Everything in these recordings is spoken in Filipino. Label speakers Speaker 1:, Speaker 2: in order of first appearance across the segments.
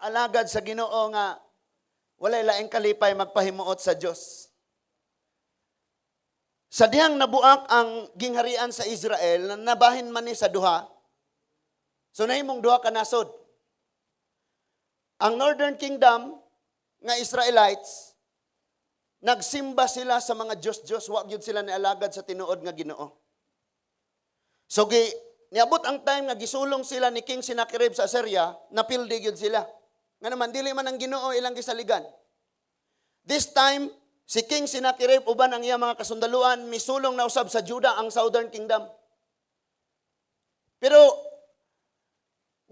Speaker 1: alagad sa Ginoo nga walay laing kalipay magpahimuot sa Dios. Sa dihang nabuak ang gingharian sa Israel, nabahin man ni sa duha. So nahimong duha ka nasod. Ang Northern Kingdom nga Israelites, nagsimba sila sa mga Diyos-Diyos, wa gyud sila nialagad sa tinuod nga Ginoo. So niabot ang time nga gisulong sila ni King Sennacherib sa Assyria, napildi gyud sila. Nga naman dili man ang Ginoo ilang gisaligan. This time si King Sennacherib uban ang iyang mga kasundaluan misulong na usab sa Judah ang Southern Kingdom. Pero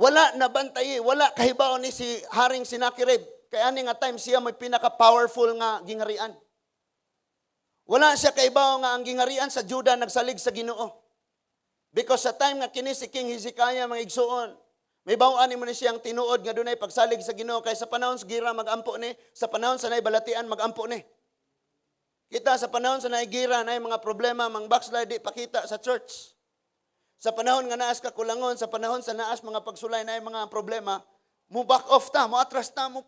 Speaker 1: wala nabantay, wala kahibaw ni si Haring Sennacherib. Kaya ani nga time siya may pinaka-powerful nga gingharian. Wala siya kahibaw nga ang gingharian sa Judah nagsalig sa Ginoo. Because sa time nga kini si King Hezekiah mga igsuon, may bawaan mo ni siyang tinuod nga dunay pagsalig sa Ginoo kay sa panahon sa gira magampo ni, sa panahon sa nay balatian magampo ni. Kita sa panahon sa nay gira nay mga problema mang backslide di pakita sa church. Sa panahon nga naas kakulangon, sa panahon sa naas mga pagsulay nay mga problema, mo back off ta, mo atras ta, mo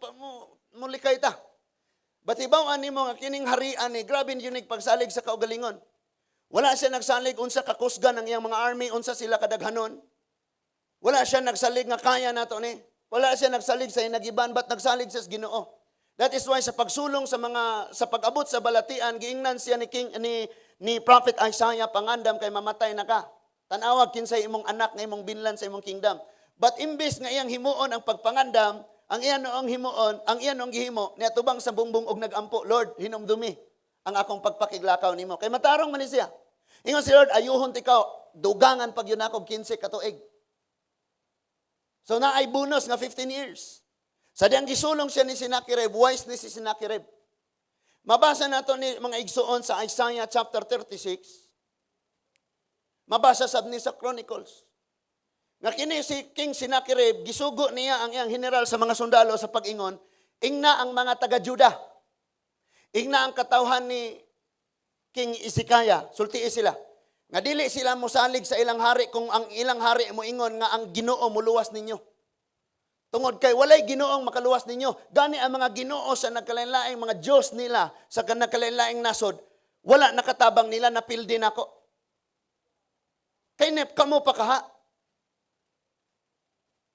Speaker 1: likay ta. Batibawaan nimo nga kining harian ni grabe yunig pagsalig sa kaugalingon. Wala siya nagsalig unsa kakusgan ang iyang mga army, unsa sila kadaghanon. Wala siya nagsalig nga kaya nato ni. Wala siya nagsalig sa hinagiban, but nagsalig sa Ginoo. That is why sa pagsulong sa pag-abot sa balatian, giingnan siya ni Prophet Isaiah pangandam kay mamatay na ka. Tanawag kinsay imong anak nga imong binlan sa imong kingdom. But imbes nga iyang himuon ang pagpangandam, ang iyan noong himuon, ang iyan noong gihimo, niya tubang sa bungbong og nagampo, Lord, hinumdumi ang akong pagpakiglakaw nimo. Kay matarong man ni siya. Ingon si Lord, ayuhon tikaw, dugangan pag yun ako 15 katuig. So na ay bonus nga 15 years. Sa diyang gisulong siya ni Sennacherib, wise ni si Sennacherib. Mabasa nato ni mga igsuon sa Isaiah chapter 36. Mabasa sab ni sa Chronicles. Nga kini si King Sennacherib, gisugo niya ang iyang general sa mga sundalo sa pag-ingon, ingna ang mga taga-Judah. Ingna ang katawhan ni King Hezekiah, sultii sila. Nga dili sila mosalig sa ilang hari kung ang ilang hari mo ingon nga ang Ginoo muluwas ninyo. Tungod kay walay Ginoong makaluwas ninyo. Gani ang mga Ginoo sa nagkalain-laing mga Diyos nila sa nagkalain-laing nasod, wala nakatabang nila napildi nako. Kay kamo pa kaha.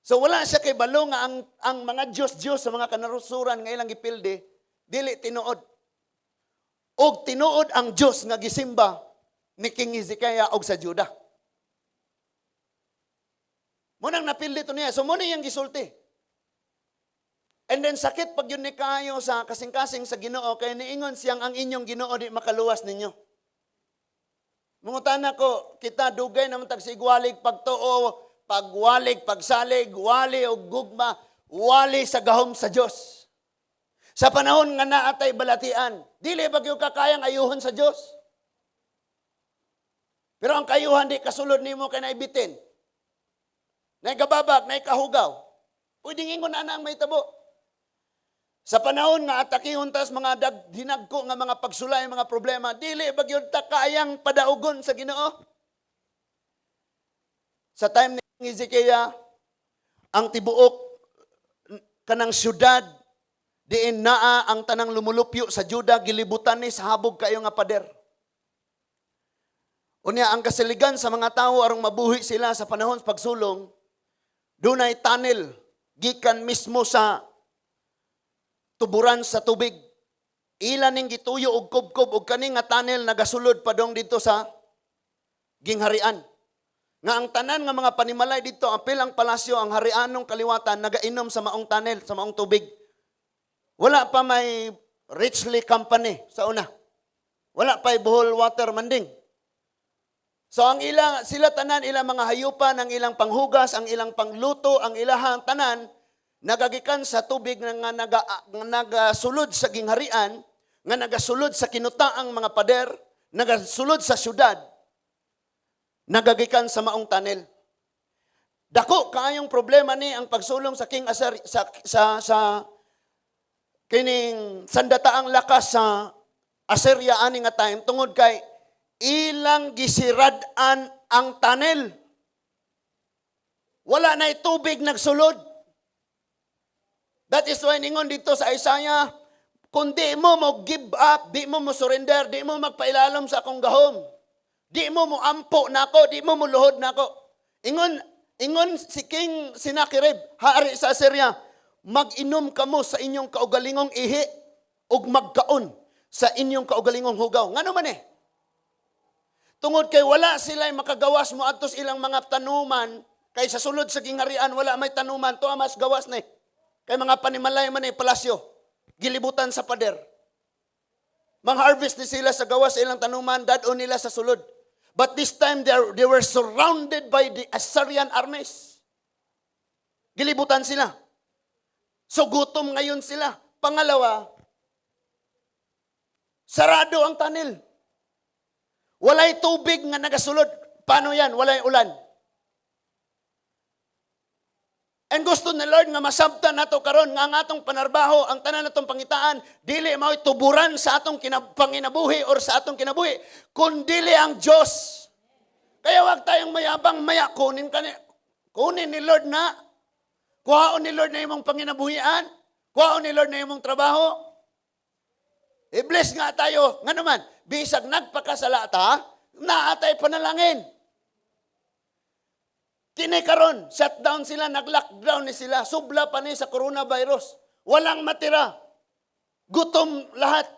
Speaker 1: So wala siya kay balo nga ang mga Diyos sa mga kanarusuran nga ilang gipildi, dili tinuod. Og tinuod ang Diyos nga gisimba ni King Hezekiah og sa Judah. Munang napildi to niya. So muna yung gisulti. And then sakit pag yun ni kayo sa kasing-kasing sa Ginoo kay niingon siyang ang inyong Ginoo di makaluwas ninyo. Mungutana ko, kita dugay naman tag sigwalig pagtuo, pagwalig, pagsalig, wali og gugma, wali sa gahom sa Dios. Sa panahon nga naatay balatian, dili bagyo ka kayang ayuhon sa Dios. Pero ang kayuhan di kasulod nimo kay naibitin. Nay gababag, nay kahugaw. Pwedeng ingon ana ang may tabo. Sa panahon nga atakihon tas mga dinagko nga mga pagsulay, mga problema, dili bagyo ta kayang padaugon sa Ginoo. Sa time ni Hezekiah, ang tibuok kanang syudad diin naa ang tanang lumulupyo sa Juda, gilibutan ni sa habog kayo nga pader. Unya ang kasiligan sa mga tao arong mabuhi sila sa panahon sa pagsulong, dunay tunnel gikan mismo sa tuburan sa tubig. Ila ning gituyo og kubkob og kani nga tunnel nagasulod padong dito sa gingharian. Nga ang tanan nga mga panimalay dito, ang pilang palasyo, ang harianong kaliwatan nagainom sa maong tunnel, sa maong tubig. Wala pa may Richley Company sa una. Wala pa Bohol Water Manding. So ang sila tanan, ilang mga hayupan, ang ilang panghugas, ang ilang pangluto, ang ilahang tanan, nagagikan sa tubig nga nagasulod sa gingharian, nga nagasulod sa kinutaang mga pader, nagasulod sa syudad, nagagikan sa maong tunnel. Dako kaayong problema ni ang pagsulong sa King Assyria sa kining sandataang lakas sa Assyria ani nga time tungod kay ilang gisirad-an ang tunnel. Wala na tubig nagsulod. That is why ningon dito sa Isaiah, kung di mo give up, di mo surrender, di mo magpailalom sa akong gahom, di mo ampo nako, di mo luhod nako. Ingon si King Sennacherib, hari sa Assyria, mag-inom kamo sa inyong kaugalingong ihi ug magkaon sa inyong kaugalingong hugaw. Ngano man eh? Tungod kay wala sila makagawas mo adtos ilang mga tanuman, kay sa sulod sa gingharian wala may tanuman, to mas gawas na eh. Kay mga panimalay man eh, palasyo, gilibutan sa pader. Mang-harvest ni sila sa gawas sa ilang tanuman, dadon nila sa sulod. But this time, they were surrounded by the Assyrian armies. Gilibutan sila. So gutom ngayon sila. Pangalawa, sarado ang tunnel. Walay tubig nga nagasulod. Paano yan? Walay ulan. And gusto ni Lord nga masabtan nato karon nga ang atong panarbaho, ang tanan natong pangitaan, dili mao'y tuburan sa atong panginabuhi or sa atong kinabuhi, kundili ang Diyos. Kaya wag tayong mayabang maya, kunin ni Lord na, kuhaon ni Lord na imong panginabuhian, kuhaon ni Lord na imong trabaho. I-bless nga tayo. Nga naman, bisag nagpakasala ta, naatay panalangin. Kini karon, shutdown sila, nag-lockdown ni sila. Subla pa ni sa coronavirus. Walang matira. Gutom lahat.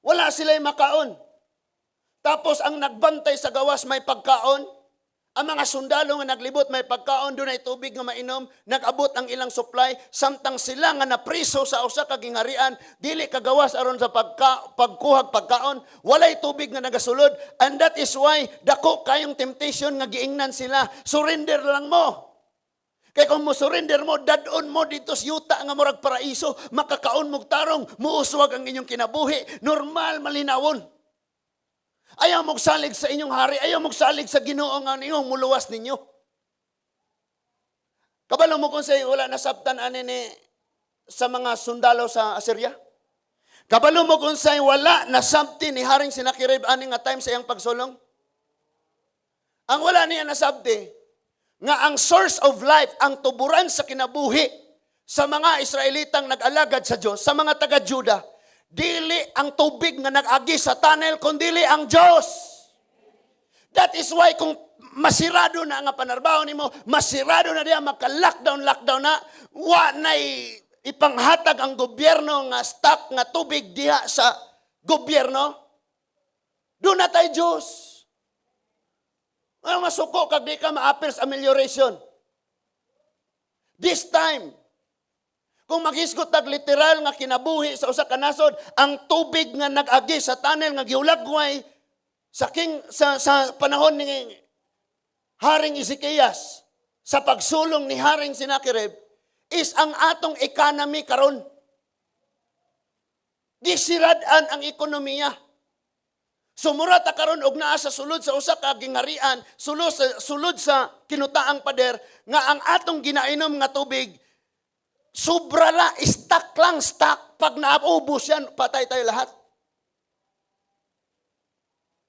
Speaker 1: Wala sila'y makaon. Tapos ang nagbantay sa gawas may pagkaon. Ang mga sundalo nga naglibot may pagkaon, doon ay tubig nga mainom, nag-abot ang ilang supply, samtang sila nga napriso sa usa ka gingharian, dili kagawas aron sa pagkuhag pagkaon, walay tubig nga nagasulod, and that is why dako kayong temptation nga giingnan sila, surrender lang mo. Kaya kung mo surrender mo, dadon mo dito sa yuta nga murag paraiso, makakaon mo tarong, muuswag ang inyong kinabuhi, normal malinawon. Ayaw magsalig sa inyong hari, ayaw magsalig sa Ginoo nga inyong muluwas ninyo. Kabalo mo kung sa'yo wala nasabtan ani sa mga sundalo sa Assyria? Kabalo mo kung sa'yo wala nasabti ni Haring Sennacherib ani nga time sa iyang pagsulong? Ang wala niya nasabti, nga ang source of life, ang tuburan sa kinabuhi sa mga Israelitang nag-alagad sa Diyos, sa mga taga-Juda, dili ang tubig nga nag-agi sa tunnel, kundili ang Diyos. That is why kung masirado na nga panarbaho nimo, masirado na diya, maka-lockdown na, wa na'y ipanghatag ang gobyerno nga stock nga tubig diha sa gobyerno, doon na tayo Diyos. Ano masuko kag di ka ma-appear sa amelioration. This time, kung maghisgot tag literal nga kinabuhi sa usa ka nasod, ang tubig nga nag-agi sa tunnel nga giulagway sa panahon ni Haring Ezekias, sa pagsulong ni Haring Sennacherib, is ang atong economy karon. Gisiradan ang ekonomiya. Sumura ta karon og naa sa sulod sa usa ka gingharian, sulod sa kinutaang pader nga ang atong ginainom nga tubig sobra la, stock lang, stock. Pag naubos yan, patay tayo lahat.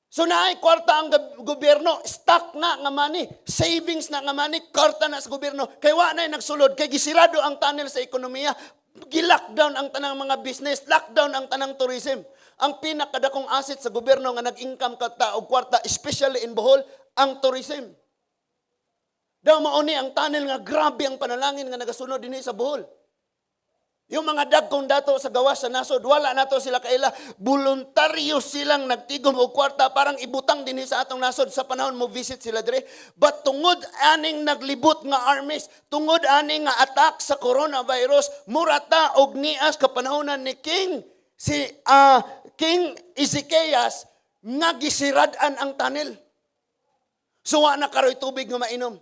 Speaker 1: So naay kwarta ang gobyerno, stock na nga money, savings na nga money, kwarta na sa gobyerno. Kaya wa na nagsulod, kay gisirado ang tunnel sa ekonomiya, gi-lockdown ang tanang mga business, lockdown ang tanang tourism. Ang pinakadakong asset sa gobyerno nga nag-income kata og kwarta, especially in Bohol, ang tourism. Daw mauni ang tunnel nga grabe ang panalangin nga nagasunod dinhi sa Bohol. Yung mga dagkong dato sa gawas sa nasod, wala nato sila kaila, voluntaryo silang nagtigom og kwarta parang ibutang dinhi sa atong nasod sa panahon mo visit sila dire. But tungod aning naglibot nga armies, tungod aning nga attack sa coronavirus, murata og nias kapanahonan ni King Ezekias nga gisiradan ang tunnel. So wa na karoy tubig nga mainom.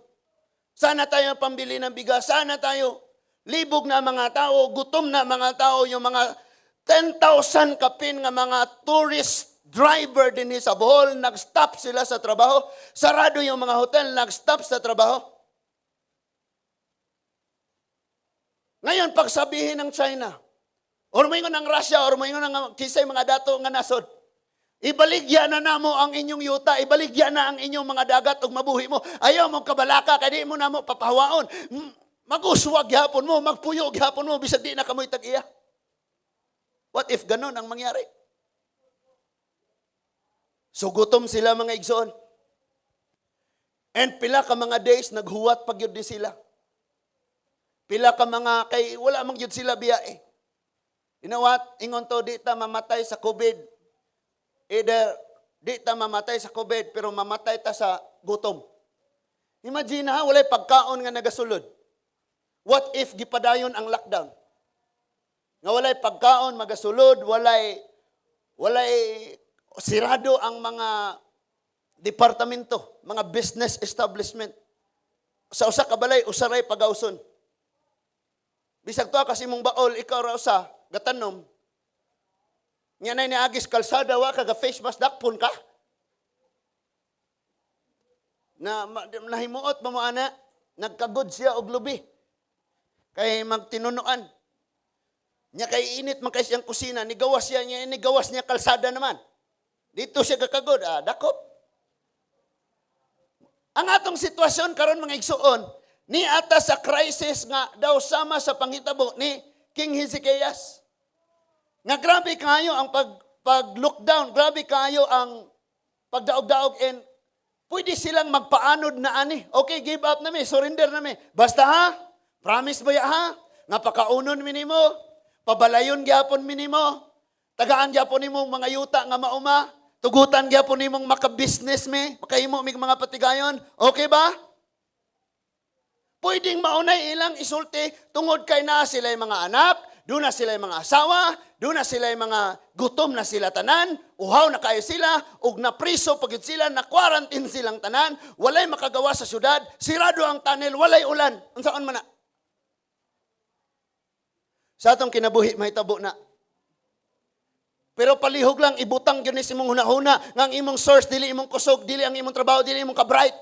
Speaker 1: Sana tayo pambili ng bigas, sana tayo libog na mga tao, gutom na mga tao, yung mga 10,000 kapin nga mga tourist driver din sa Bohol, nag-stop sila sa trabaho. Sarado yung mga hotel, nag-stop sa trabaho. Ngayon, pagsabihin ng China, or may ng Russia, or may ng kisay mga dato nga nasod, ibaligya na namo ang inyong yuta, ibaligya na ang inyong mga dagat ug mabuhi mo. Ayaw mo kabalaka, kaya di mo na mo papahawaon. Mag-uswag gihapon mo, magpuyo gihapon mo, bisag di na kamoy tag-iya. What if ganun ang mangyari? So gutom sila mga igsoon. And pila ka mga days, naghuwat pag yun di sila. Pila ka mga, kay wala mang yun sila biyae. You know what? Ingon to, di ta mamatay sa COVID. Either, di ta mamatay sa COVID, pero mamatay ta sa gutom. Imagine ha, walay pagkaon nga nagasulod. What if gipadayon ang lockdown? Nga walay pagkaon, magasulod, walay sirado ang mga departamento, mga business establishment. Sa usa ka balay, usaray pagawson. Bisag to kasi mong baol, ikaw ra usa, gatanom. Nga na ni agis kalsada, wa ka face mask, dakpon ka. Nahimuot mo ana, nagkagod siya og lubi. Kay magtinunuan. Nya kay init man kay siyang kusina, nigawas niya kalsada naman. Dito siya kakagod, dakop. Ang atong sitwasyon karon mga igsuon, ni ata sa crisis nga daw sama sa panghitabo ni King Hezekias. Nga grabe kayo ang pag-lockdown, grabe kayo ang pagdaog-daog and pwede silang magpaanod na ani. Okay, give up na mi, surrender na mi. Basta ha, promise ba ya ha? Nga pakaunon minimo, pabalayon gyapon minimo, tagaan gyapon nimo mga yuta nga mauma, tugutan gyapon nimong maka-business mi, makahimo mig mga patigayon. Okay ba? Pwedeng maunay ilang isulti tungod kay na sila mga anak, doon na sila mga asawa, doon na sila mga gutom na sila tanan, uhaw na kayo sila, ug na priso pagit sila, na quarantine silang tanan, walay makagawa sa syudad, sirado ang tunnel, walay ulan. Unsaon man na? Sa atong kinabuhi, mahitabo na. Pero palihog lang, ibutang yun imong hunahuna, nga ang imong source, dili imong kusog, dili ang imong trabaho, dili imong kabright.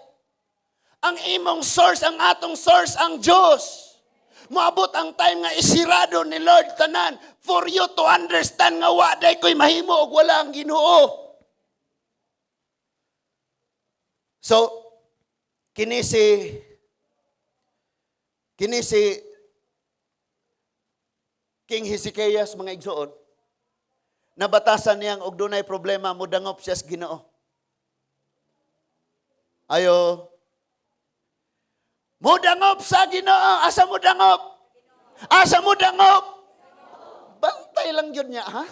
Speaker 1: Ang imong source, ang atong source, ang Diyos. Moabot ang time nga isirado ni Lord tanan for you to understand nga waday ko'y mahimo og wala ang Ginoo. So, kini si King Hezekias mga igsuon, nabatasan niyang og dunay problema, mudangop siya sa Ginoo. Ayo. Mudangop sa Ginoo. Asa mudangop? Asa mudangop? Bantay lang yun niya, ha?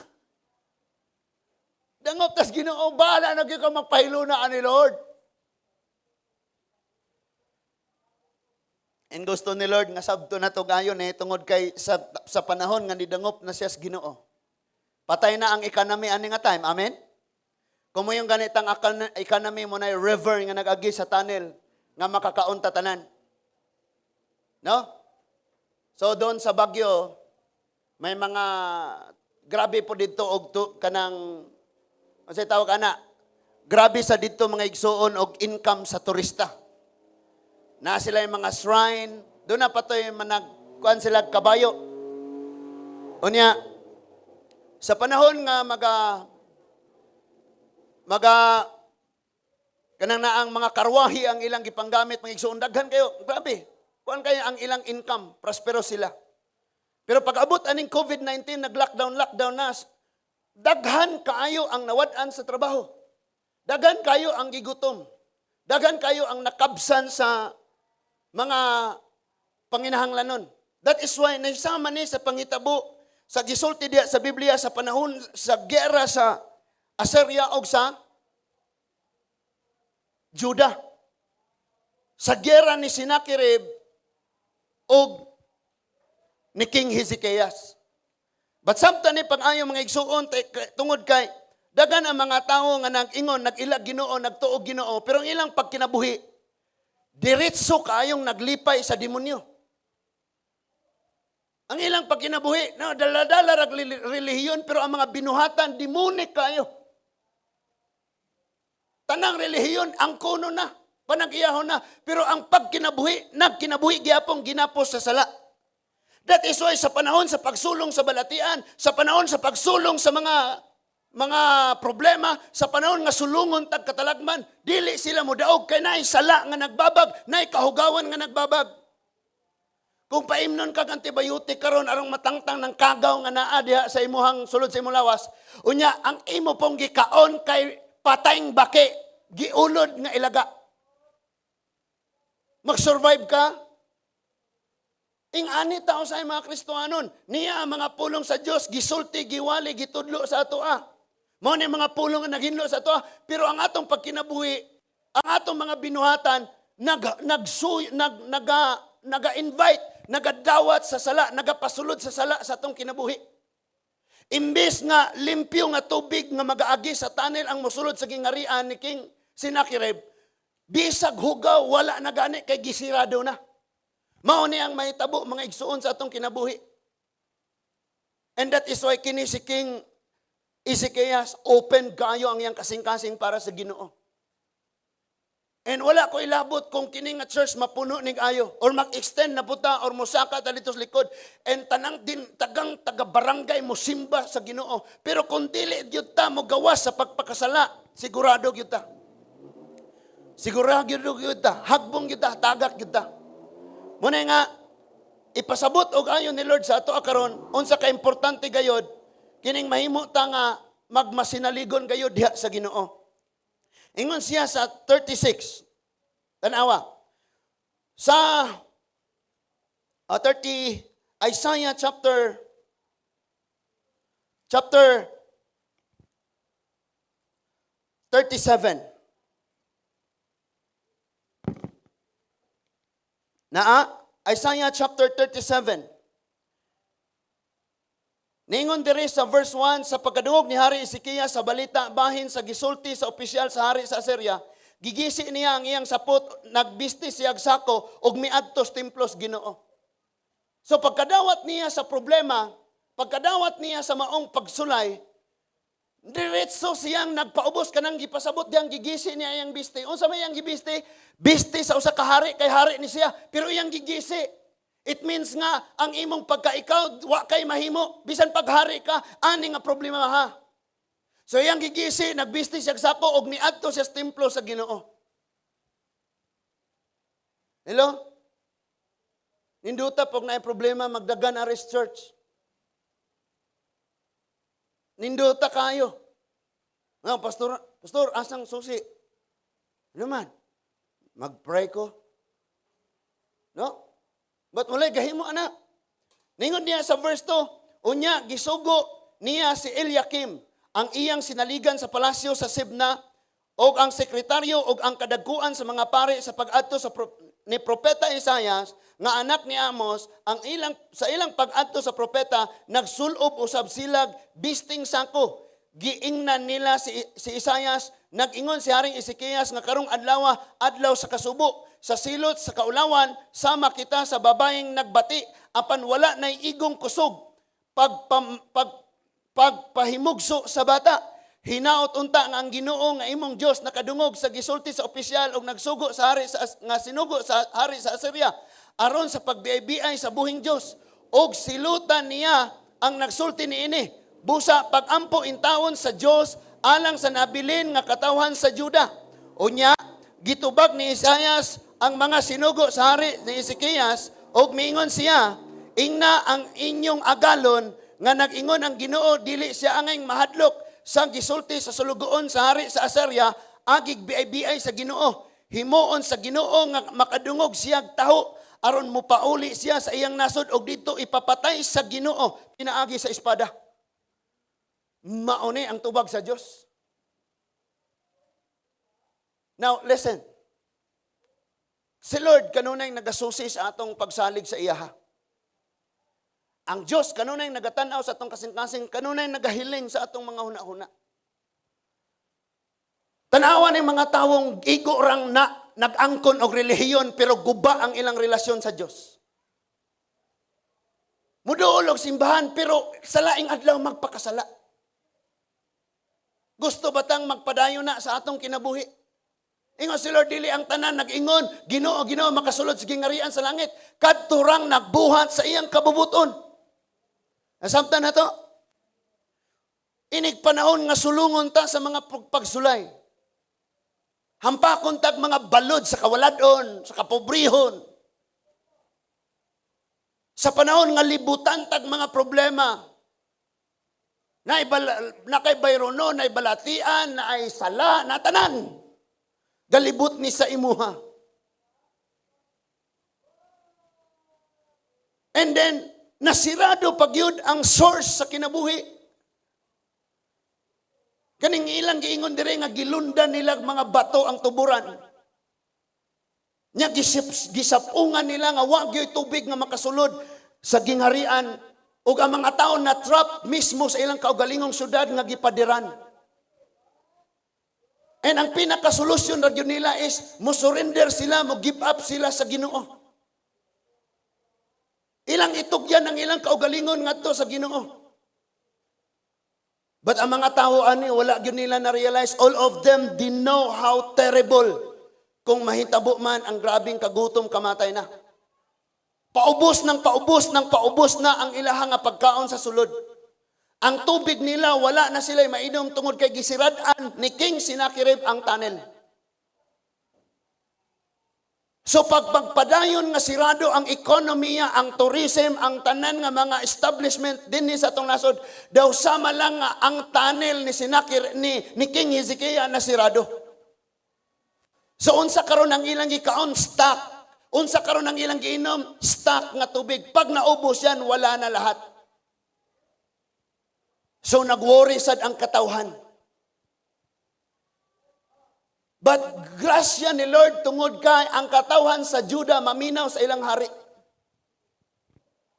Speaker 1: Dangop tas Ginoo, bahala na gyud ka magpahilo na ani Lord. And gusto ni Lord nga sabto na to gayon tungod kay sa panahon nga nidangop na siya sa Ginoo. Patay na ang economy ani nga time. Amen? Kung mo yung ganitang economy mo na river nga nag-agi sa tunnel nga makakaunta tanan. No? So doon sa Baguio, may mga grabe po dito og kanang kasi tawag ana. Grabe sa dito mga igsuon og income sa turista. Na sila yung mga shrine, doon na patoy managkuan sila kabayo. Unya, sa panahon nga kanang na ang mga karwahi ang ilang gipanggamit, mga igsuon, daghan kayo, grabe, kuan kayo ang ilang income, prospero sila. Pero pag abot aning COVID-19, nag-lockdown na, daghan kayo ang nawad-an sa trabaho. Daghan kayo ang gigutom. Daghan kayo ang nakabsan sa mga panginahanglanon. That is why naisama ni sa pangitabo sa gisulti diya sa Biblia sa panahon sa gera sa Assyria o sa Judah. Sa gera ni Sennacherib o ni King Hezekias. But samtang ni pag-ayo mga igsuon tungod kay dagan ang mga tao nga nag-ingon, nag-ilag Ginoo, nagtuog Ginoo, pero ang ilang pagkinabuhi diretso kayong naglipay sa demonyo. Ang ilang pagkinabuhi, no, dala-dala relihiyon, pero ang mga binuhatan, demonik kayo. Tanang relihiyon, ang kuno na, panag-iyahon na, pero ang pagkinabuhi, nagkinabuhi gyapong ginapos sa sala. That is why sa panahon sa pagsulong sa balatian, sa panahon sa pagsulong sa mga problema, sa panahon nga sulungon tag katalagman, dili sila mo daog kay naay sala nga nagbabag, naay kahugawan nga nagbabag. Kung paimnon kag antibiotic karon arong matangtang ng kagaw nga naa diha sa imuhang sulod sa imong lawas, unya ang imo pong gikaon kay patayng baki, giulod nga ilaga. Mag-survive ka? Ing-ani tao sa mga Kristohanon, niya ang mga pulong sa Dios gisulti, giwali, gitudlo sa atoa. Mao ni mga pulong nga naghinlo sa atoa, pero ang atong pagkinabuhi, ang atong mga binuhatan naga-invite, nagadawat sa sala, nagapasulod sa sala sa atong kinabuhi. Imbes nga limpyo nga tubig nga magaagi sa tunnel ang mosulod sa gingarian ni King Sennacherib, bisag hugaw wala na gani kay gisirado na. Mao ni ang mahitabo mga igsuon sa atong kinabuhi. And that is why kini si King Ezekias open kayo ang iyang kasing-kasing para sa Ginoo. And wala ko ilabot kung kini nga church mapuno ning ayo or mag-extend na puta or mosaka ta dito sa likod and tanang din tagang taga-barangay mo simba sa Ginoo. Pero kung dili gyud ta mo gawas sa pagpakasala, sigurado gyud ta. Sigurado gyud ta, hagbong gyud ta, tagak gyud ta. Muna nga ipasabot og ayon ni Lord sa ato karon unsa ka importante gayod kining mahimo ta nga magmasinaligon gayod diha sa Ginoo. Ingon siya sa 36. Tanawa. Sa 30 Isaiah chapter 37. Isaiah chapter 37. Ningon diri sa verse 1, sa pagkadungog ni Hari Ezekias sa balita bahin sa gisulti sa opisyal sa Hari sa Assyria, gigisi niya ang iyang sapot, nagbistis siyag sako, ug miadtos templos Ginoo. So pagkadawat niya sa problema, pagkadawat niya sa maong pagsulay, diretso siyang nagpaubos kanang gipasabot diyang gigisi niya iyang bisti. Unsa may iyang gibiste? Bisti sa usa ka hari, kay hari ni siya, pero iyang gigisi. It means nga, ang imong pagkaikaw, wa kay mahimo, bisan paghari ka, ani nga problema ha. So iyang gigisi, nagbisti siya sako, og niadto siya sa templo sa Ginoo. Hello? Ninduta pag na problema, magdagan aris church. Ninduta kayo. No, pastor, asang susi? Ano man? Mag-pray ko? No? But walay gahimo anak. Ningon niya sa verse 2, unya gisugo niya si Eliakim, ang iyang sinaligan sa palasyo sa Sibna, og ang sekretaryo og ang kadagkuan sa mga pari sa pag-adto ni propeta Isaias nga anak ni Amos, ang sa ilang pag-adto sa propeta nagsulob usab silag bisting sako. Giingnan nila si Isaias, nag-ingon si Haring Ezekias nga karong adlaw sa kasubo, sa silot sa kaulawan, sama kita sa babaeng nagbati, apan wala nay igong kusog, pagpahimugso sa bata. Hinaot unta nga ang Ginoo nga imong Dios nakadungog sa gisulti sa opisyal og nagsugo sa hari nga sinugo sa hari sa Assyria aron sa pagbiay-biay sa buhing Dios, og silutan niya ang nagsulti niini. Busa pagampo intawon sa Dios alang sa nabilin nga katawhan sa Juda. Unya gitubag ni Isaias ang mga sinugo sa hari ni Ezekias, og miingon siya, ingna ang inyong agalon nga nag-ingon ang Ginoo dili siya angay mahadlok sa gisulti sa sulugoon sa hari sa Assyria, agig biay-biay sa Ginoo. Himuon sa Ginoo nga makadungog siyag taho aron mopauli siya sa iyang nasod og dito ipapatay sa Ginoo pinaagi sa espada. Mauni ang tubag sa Dios. Now, listen. Si Lord kanunay nagasusi sa atong pagsalig sa iyaha. Ang Diyos kanunay nagatanaw sa atong kasing-kasing, kanunay nagahiling sa atong mga huna-huna. Tanawan ng mga tawong igo rang nag-angkon og relihiyon pero guba ang ilang relasyon sa Diyos. Muduol og simbahan pero sa laing adlaw magpakasala. Gusto batang magpadayon na sa atong kinabuhi? Ingon si Lord, dili ang tanan nag-ingon, Ginoo, makasulod sa gingarian sa langit. Kadturang nagbuhat sa iyang kabubuton. Nasamtan na to? Inig panahon nga sulungon ta sa mga pagsulay. Hampakon tag mga balod sa kawaladon, sa kapobrihon. Sa panahon nga libutan tag mga problema, na kay bayrono, na balatian, na ay sala, na tanan. Galibot ni sa imuha. And then, nasirado pagyud ang source sa kinabuhi. Kaning ilang giingon dire nga gilundan nila mga bato ang tuburan. Nya gisapungan nila nga wa gyud tubig nga makasulod sa gingharian ug ang mga tawo na trap mismo sa ilang kaugalingong syudad nga gipadiran. And ang pinakasolusyon ra gyud nila is mo surrender sila, mo give up sila sa Ginoo. Ilang itugyan ang ilang kaugalingon ngadto sa Ginoo. But ang mga tao ani wala gyud nila na realize, all of them didn't know how terrible kung mahitabo man ang grabing kagutom kamatay na. Paubos na ang ilahang nga pagkaon sa sulod. Ang tubig nila wala na sila mainom tungod kay gisirad-an ni King Sennacherib ang tunnel. So pagpadayon nga sirado ang ekonomiya, ang tourism, ang tanan nga mga establishment dinhi sa atong nasod, daw sama lang nga ang tunnel ni Sennacherib ni King Hezekiah na sirado. So unsa karon ang ilang gikaon? Stock. Unsa karon ang ilang giinom? Stock nga tubig. Pag naubos yan, wala na lahat. So nagworry sad ang katawhan. But grasya ni Lord tungod kay ang katawhan sa Juda maminaw sa ilang hari.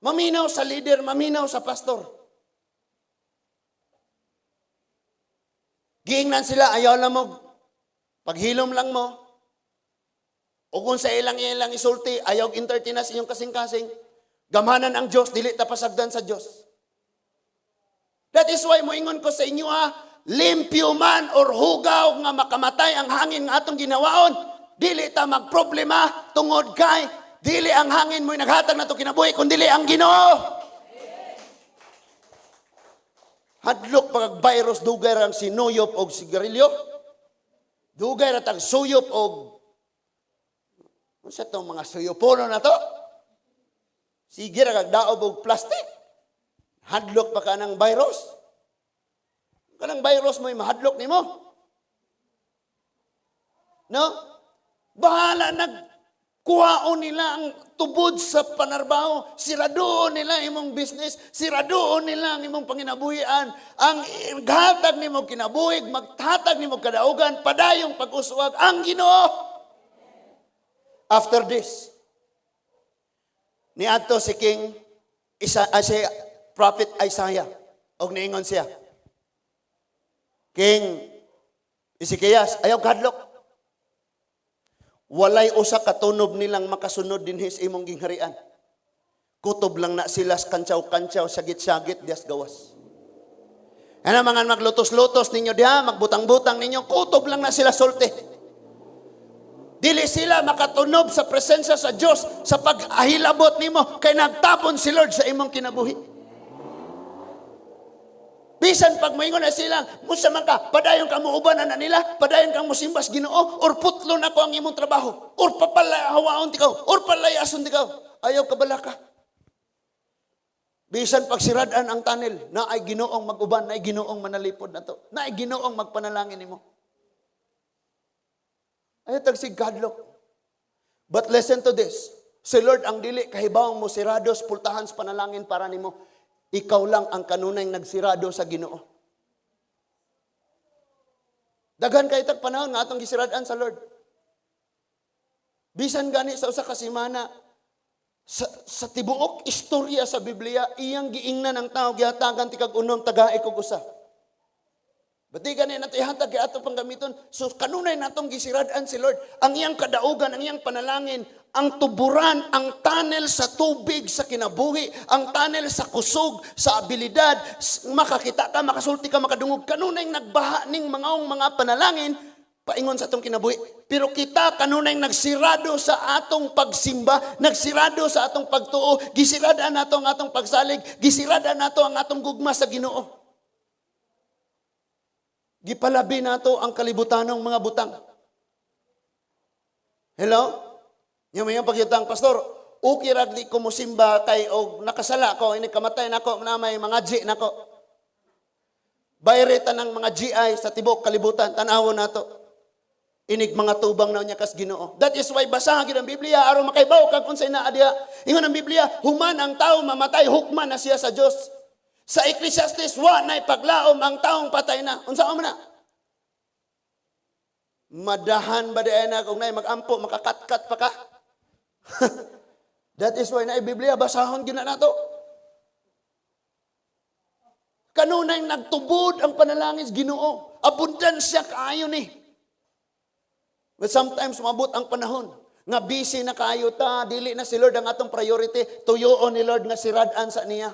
Speaker 1: Maminaw sa leader, maminaw sa pastor. Giingnan sila, ayaw lang mo. Paghilom lang mo. O kung sa ilang isulti, ayaw entertain sa inyong kasing-kasing. Gamhanan ang Diyos, dili ta pasagdan sa Diyos. That is why moingon ko sa inyo limpyo man or hugaw nga makamatay ang hangin nga atong ginawaon, dili ta magproblema tungod kay dili ang hangin mo'y naghatag na ito kinabuhi, kundi dili ang Ginoo. Hadlok pag virus, dugay ang sinuyop o sigarilyo, dugay ratag suyop o ano sa itong mga suyupono na to? Sige ra kag daob og plastic. Hadlok pa ka ng virus. Kanang virus mo'y mahadlok nimo. No? Bahala nagkuhaon nila ang tubod sa panarbaho. Siradoon nila imong business. Siradoon nila ang imong panginabuhian. Ang hatag nimo kinabuhig, maghatag nimo kadaugan, padayong pag-uswag ang Ginoo. After this, niadto si King si Prophet Isaiah og niingon siya, King Hezekiah, ayaw kadlok. Walay usa ka tunob nilang makasunod dinhi sa imong gingharian. Kutob lang na sila kantsaw-kantsaw, sagit-sagit, dias gawas. Ano mga maglutos-lutos ninyo diha, magbutang-butang ninyo, kutob lang na sila sulti. Dili sila makatunob sa presensya sa Diyos sa pag-ahilabot nimo kay nagtapon si Lord sa imong kinabuhi. Bisan pag moingon na sila, musa man ka, padayon ka mo ubanan na nila, padayon kang musimbas Ginoo, or putlo na ko ang imong trabaho, or papalahawaon tikaw, or palayason tikaw. Ayaw ka bala ka. Bisan pag siradan ang tunnel, na ay Ginoong mag-uban, na ay Ginoong manalipod na to, na ay Ginoong magpanalangin nimo. Ayaw tagsig kadlok. But listen to this. Si Lord ang dili kahibawang mo sirados, pultahan sa panalangin para nimo. Ikaw lang ang kanunay nagsirado sa Ginoo. Daghan kay tag panahon nga atong gisiradan sa Lord. Bisan gani sa usa ka semana sa tibuok istorya sa Biblia, iyang giingnan ang tao gihatagan ti kag unom tagae kog usa. Bati gani nato ihatag kay ato pang gamiton. So kanunay natong gisiradan si Lord. Ang iyang kadaugan, ang iyang panalangin, ang tuburan, ang tunnel sa tubig sa kinabuhi, ang tunnel sa kusog, sa abilidad, makakita ka, makasulti ka, makadungog, kanunay nagbaha ning mga panalangin, paingon sa atong kinabuhi. Pero kita kanunay nagsirado sa atong pagsimba, nagsirado sa atong pagtuo, gisirada nato ang atong pagsalig, gisirada nato ang atong gugma sa Ginoo. Gipalabi nato ang kalibutanong mga butang. Hello? Yung mayong pagyutang, Pastor, okay ra di ko musimba kay og nakasala ko ini kamatay nako na may mga G nako. Bayreta ng mga GI sa tibok kalibutan tan-awon nato. Inig mga tubang na niya kas Ginoo. That is why basahan gyud ang Biblia aron makaibaw kag unsay naa diha. Ingon ang Biblia, human ang tawo mamatay, hukman na siya sa Dios. Sa Ecclesiastes, wa nay paglaom ang taong patay na. Unsa man na? Madahan ba diay na kung nay magampo makakatkat pa ka? That is why na Biblia basahon gyud na nato. Kanunay nagtubod ang panalangin sa Ginoo. Abundansya kaayo ni. But sometimes mabot ang panahon nga busy na kaayo ta, dili na si Lord ang atong priority, tuyoon ni Lord nga sirad-an sa niya.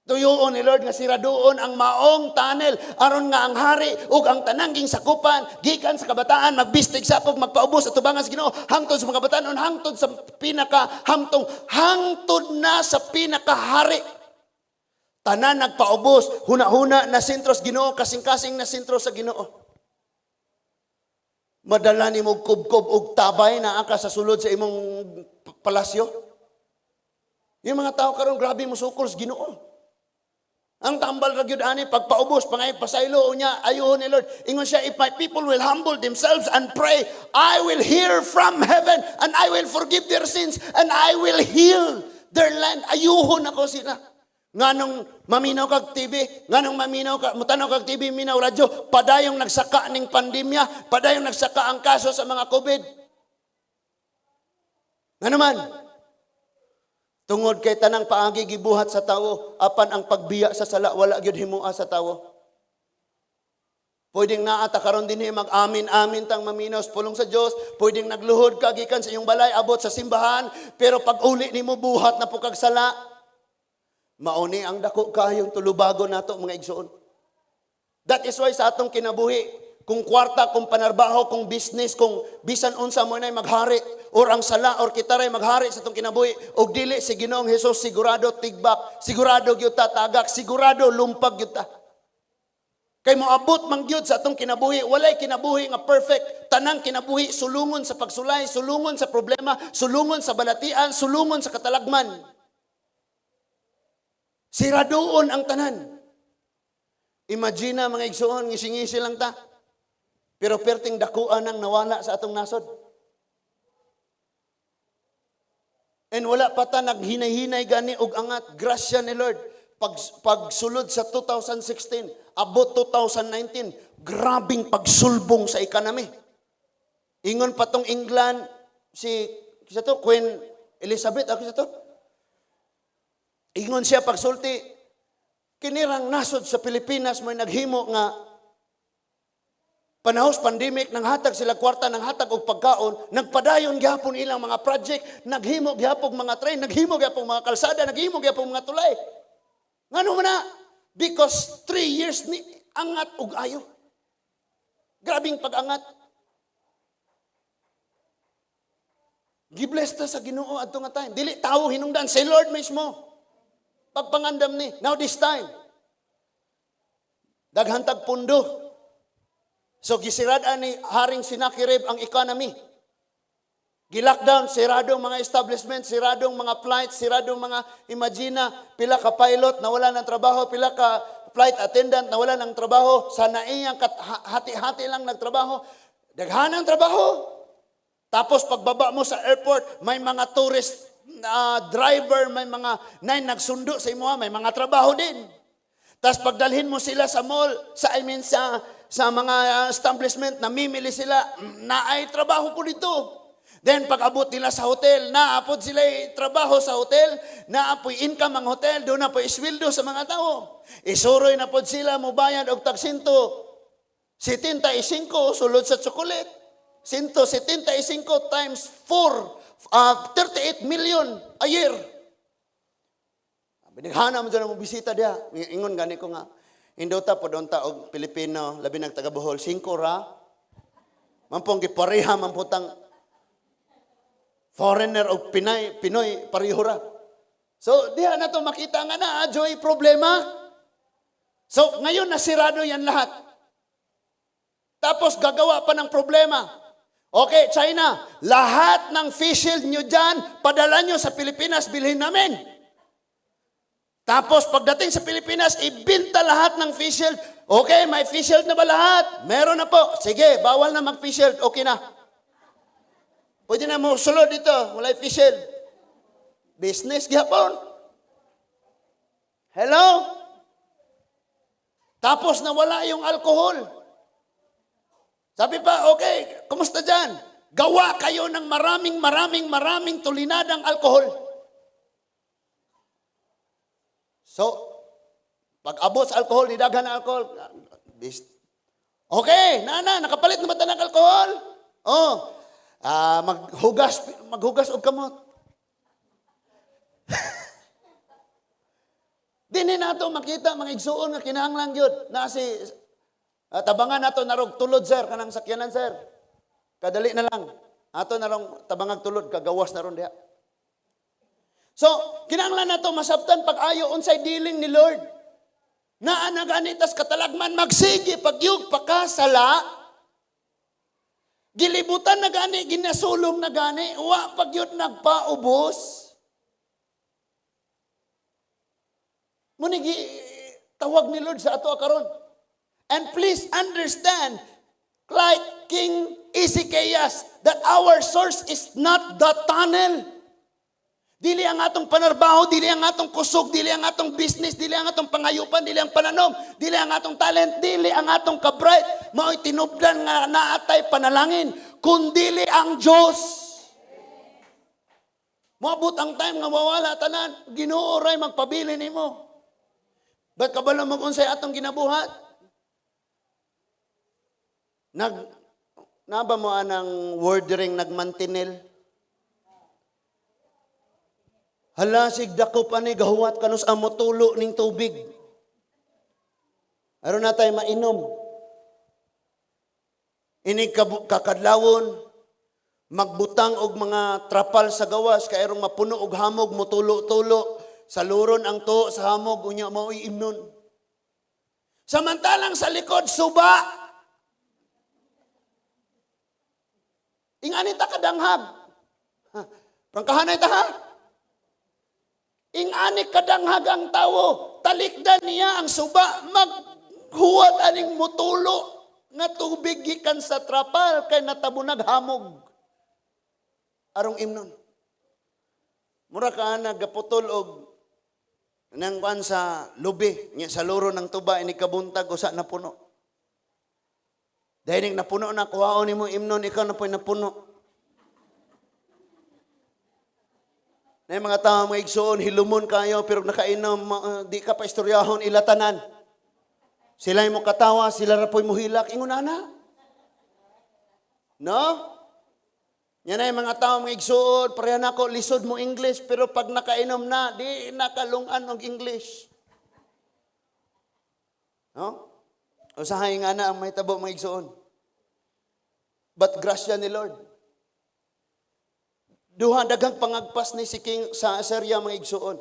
Speaker 1: Tuyoon ni Lord nga siradoon ang maong tunnel aron nga ang hari ug ang tananging sakupan gikan sa kabataan magbistig sapog magpaubos at tubangan sa Ginoo hangtod sa mga kabataan hangtod sa hangtod na sa pinakahari. Tanan nagpaubos, huna-huna na sentro sa Ginoo, kasing-kasing na sentro sa Ginoo. Madala ni mo kubkob og tabay na aka sa sulod sa imong palasyo. Yung mga tao karon grabe mo sukol sa Ginoo. Ang tambal ra gyud ani pagpaubos pangay pasaylo unya ayuhon ni Lord. Ingon siya, if my people will humble themselves and pray, I will hear from heaven and I will forgive their sins and I will heal their land. Ayuhon ako sila. Nganong maminaw kag TV, nganong maminaw kag mutanaw kag TV, minaw radyo, padayong nagsaka ning pandemya, padayong nagsaka ang kaso sa mga COVID. Ngano man? Tungod kay tanang paagi gibuhat sa tawo, apan ang pagbiya sa sala wala gyud himua sa tawo. Pwedeng naata karon dinhi mag-amin-amin tang maminaw sa pulong sa Dios, pwedeng nagluhod ka gikan sa iyong balay abot sa simbahan, pero pag uli nimo buhat na pukag sala, mauni ang dako kayong tulubagon nato mga igsoon. That is why sa atong kinabuhi, kung kwarta, kung panarbaho, kung business, kung bisan unsa mo nay maghari, or ang sala, or kita ray maghari sa atong kinabuhi, og dili si Ginoong Hesus sigurado tigbak, sigurado gyud ta tagak, sigurado lumpag gyud ta. Kay moabot man gyud sa atong kinabuhi, walay kinabuhi nga perfect, tanang kinabuhi sulungon sa pagsulay, sulungon sa problema, sulungon sa balatian, sulungon sa katalagman. Siradoon ang tanan. Imagine mga igsoon, ngisi-ngisi lang ta. Pero perting dakuan ang nawala sa atong nasod. And wala pa ta naghinay-hinay gani og angat. Grasya ni Lord. Pagsulod sa 2016, abot 2019, grabing pagsulbong sa economy. Ingon pa tong England, kisa to, Queen Elizabeth, kisa to? Ingon siya pagsulti, kinirang nasod sa Pilipinas may naghimo nga panahos pandemic, nang hatag sila kwarta, nang hatag og pagkaon, nagpadayon gyapon ilang mga project, naghimo gyapon mga train, naghimo gyapon mga kalsada, naghimo gyapon mga tulay. Ngano man na? Because 3 years ni angat og ayo. Grabing pag-angat. Gibless ta sa Ginoo adto nga time. Dili tawo hinungdan, si Lord mismo. Pagpangandam ni. Now this time, daghantag pundo. So gisirad-an ni Haring Sennacherib ang economy. Gilockdown, siradong mga establishment, siradong mga flights, siradong mga, imagina, pila ka pilot na wala ng trabaho, pila ka flight attendant na wala ng trabaho, sa naiyang hati-hati lang nagtrabaho, daghanang trabaho. Tapos pagbaba mo sa airport, may mga tourist driver, may mga nagsundo sa imo, may mga trabaho din. Tapos pagdalhin mo sila sa mall, sa mga establishment, namimili sila, naay trabaho po dito. Then pag abot nila sa hotel, naapod sila trabaho sa hotel, naapoy income ang hotel, doon na po iswildo sa mga tao. Isuroy na po sila, mubayad og tag 175 sulod sa chocolate. 175 times 4, 38 million a year. Binighana mo dyan ang bisita diya. Ingon gani ko nga, indota po doon ta og Pilipino, labi ng taga Bohol, 5 ra. Mampong gipareha, mamputang foreigner o Pinoy, pareho ra. So, diha na to makita nga na, Joy, problema. So, ngayon nasirado yan lahat. Tapos gagawa pa ng problema. Okay, China, lahat ng face shield nyo dyan, padala nyo sa Pilipinas, bilhin namin. Tapos pagdating sa Pilipinas, ibinta lahat ng face shield. Okay, may face shield na ba lahat? Meron na po. Sige, bawal na mag-face shield. Okay na. Pwede na mo sulod dito. Wala face shield. Business gihapon. Hello? Tapos nawala yung alcohol. Sabi pa, okay, kumusta dyan? Gawa kayo ng maraming tulinadang alcohol. So, pag abot sa alcohol, nidaghan ng alcohol. Okay, nakapalit na ba tayo ng alcohol? Oh, maghugas og kamot. Dini nato makita mga igsuon nga kinahanglan gyud na si tabangan nato narog tulod sir kanang sakyanan sir. Kadali na lang. Ato narong tabangag tulod kagawas na ron diha. So, kinahanglan nato masabtan pag-ayo unsay dealing ni Lord. Naa na ganitas katalagman magsigi pagyug pakasala. Gilibutan na gani, ginasulong na gani, wa pagyud nagpaubos. Munigi tawag ni Lord sa ato karon. And please understand, like King Ezekias, that our source is not the tunnel. Dili ang atong panarbaho, dili ang atong kusog, dili ang atong business, dili ang atong pangayupan, dili ang pananom, dili ang atong talent, dili ang atong kabright, mao'y tinubdan nga naatay panalangin, kundili ang Diyos. Moabot ang time nga mawala tanan, Ginoo ray magpabili nimo. Ba't ka ba lang mag-unsay atong ginabuhat? Naba mo anang wordering nagmantinil? Hala, sigdako pa ni gahuwat kanus amo tulo ning tubig. Aron na tayo mainom. Ini kakadlawon, magbutang og mga trapal sa gawas, kay arong mapuno og hamog, mutulo-tulo, sa luron ang to, sa hamog, unya mao'y imnon. Samantalang sa likod, suba. Ingani ta kadanghag. Prangkahanay ta ha? Ingani kadanghag ang tawo, talikdan niya ang suba, maghuwat aning mutulo, nga tubig gikan sa trapal, kay natabunag hamog. Arong imnon. Mura ka nagaputol og nang kuan sa lubi, nya sa luro ng tuba, ini kabuntag, usa na puno. Dahil napuno na, kuhaon ni mo imnon, ikaw na po'y napuno. Na mga tao mga igsoon, hilumon kayo, pero nakainom, di ka pa istoryahon, ilatanan. Sila mo katawa, sila rapoy mo hilak, ingon na. No? Yan ay mga tao mga igsoon, pareha na ako, lisod mo English, pero pag nakainom na, di nakalungan ng English. No? Usahay nga na ang may tabo mga igsoon. But grasya ni Lord. Duha daghang pangagpas ni si King sa Assyria mga igsuon.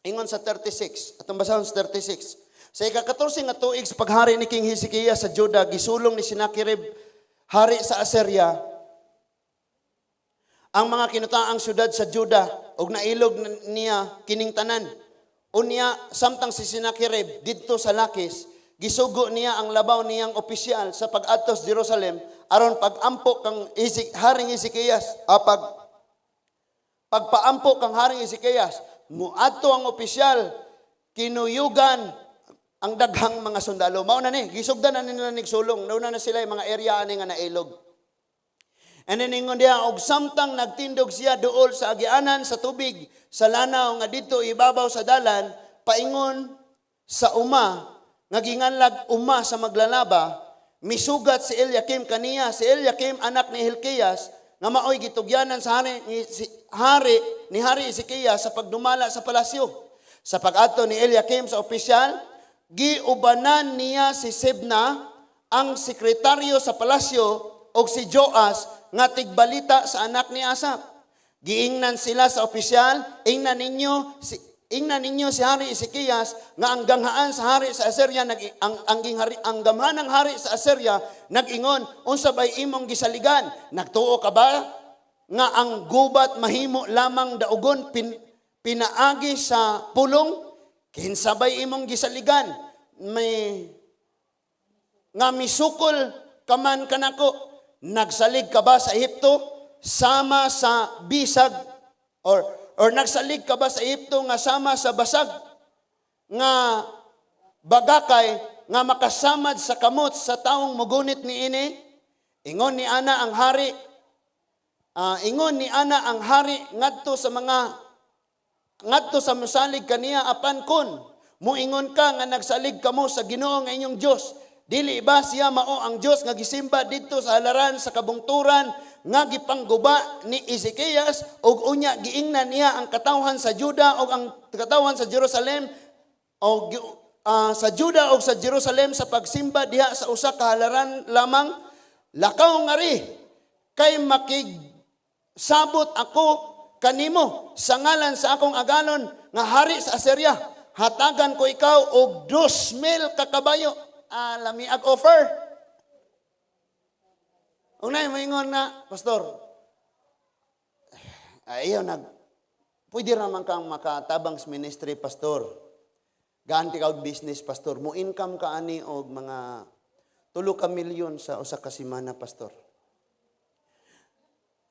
Speaker 1: Ingon sa 36, atong basahon sa 36. Sa ika-14 nga tuig sa paghari ni King Hezekiah sa Juda, gisulong ni Sennacherib hari sa Assyria ang mga kinutaang syudad sa Juda ug nailog niya kining tanan. Unya samtang si Sennacherib didto sa Lakis, gisugo niya ang labaw niyang opisyal sa pag-adto sa Jerusalem aron pag-ampo kang Haring Hezekiah pagpaampo kang Haring Hezekias, muadto ang opisyal, kinuyugan ang daghang mga sundalo. Mao na ni, gisugdan na nila nigsulong. Nauna na sila yung mga area ani nga nailog. And then ingon diha, og samtang nagtindog siya duol sa agianan sa tubig, sa lanaw nga dito ibabaw sa dalan, paingon sa uma, nga ginganlag uma sa maglalaba, misugat si Eliakim kaniya. Si Eliakim anak ni Hilkias, nga maoy gitugyanan sa hari ni Hari Hezekiah sa pagdumala sa palasyo. Sa pag-adto ni Eliakim sa opisyal, giubanan niya si Sebna, ang sekretaryo sa palasyo, o si Joas, nga tigbalita sa anak ni Asap. Giingnan sila sa opisyal, ingnan ninyo ingnan ninyo si Hari Ezekias nga ang ganghaan sa hari sa Assyria ang gamhan ng hari sa Assyria nag-ingon, unsa bay imong gisaligan? Nagtuo ka ba nga ang gubat mahimo lamang daugon pinaagi sa pulong? Kinsa bay imong gisaligan? Nga misukol kaman kanako, nagsalig ka ba sa Ehipto sama sa bisag or nagsalig ka ba sa Ehipto nga sama sa basag nga bagakay nga makasamad sa kamot sa taong mugunit niini? Ingon ni ana ang hari ngadto sa musalig kaniya apan kun muingon ka nga nagsalig kamo sa Ginoo nga inyong Dios. Dili ba siya mao ang Dios nga gisimba didto sa halaran sa kabungturan nga gipangguba ni Ezekias ug unya giingnan niya ang katawhan sa Juda ug ang katawhan sa Jerusalem o sa Juda ug sa Jerusalem sa pagsimba diha sa usa ka halaran lamang? Lakaw ngari kay makigsabot ako kanimo sa ngalan sa akong agalon nga hari sa Assyria. Hatagan ko ikaw og 2,000 ka kabayo. Lami ag offer. Unay moingon na, pastor. Pwede raman kang makatabang sa ministry, pastor. Gaanti ka og business, pastor. Mo income ka ani og mga 3 ka milyon sa usa ka semana, pastor.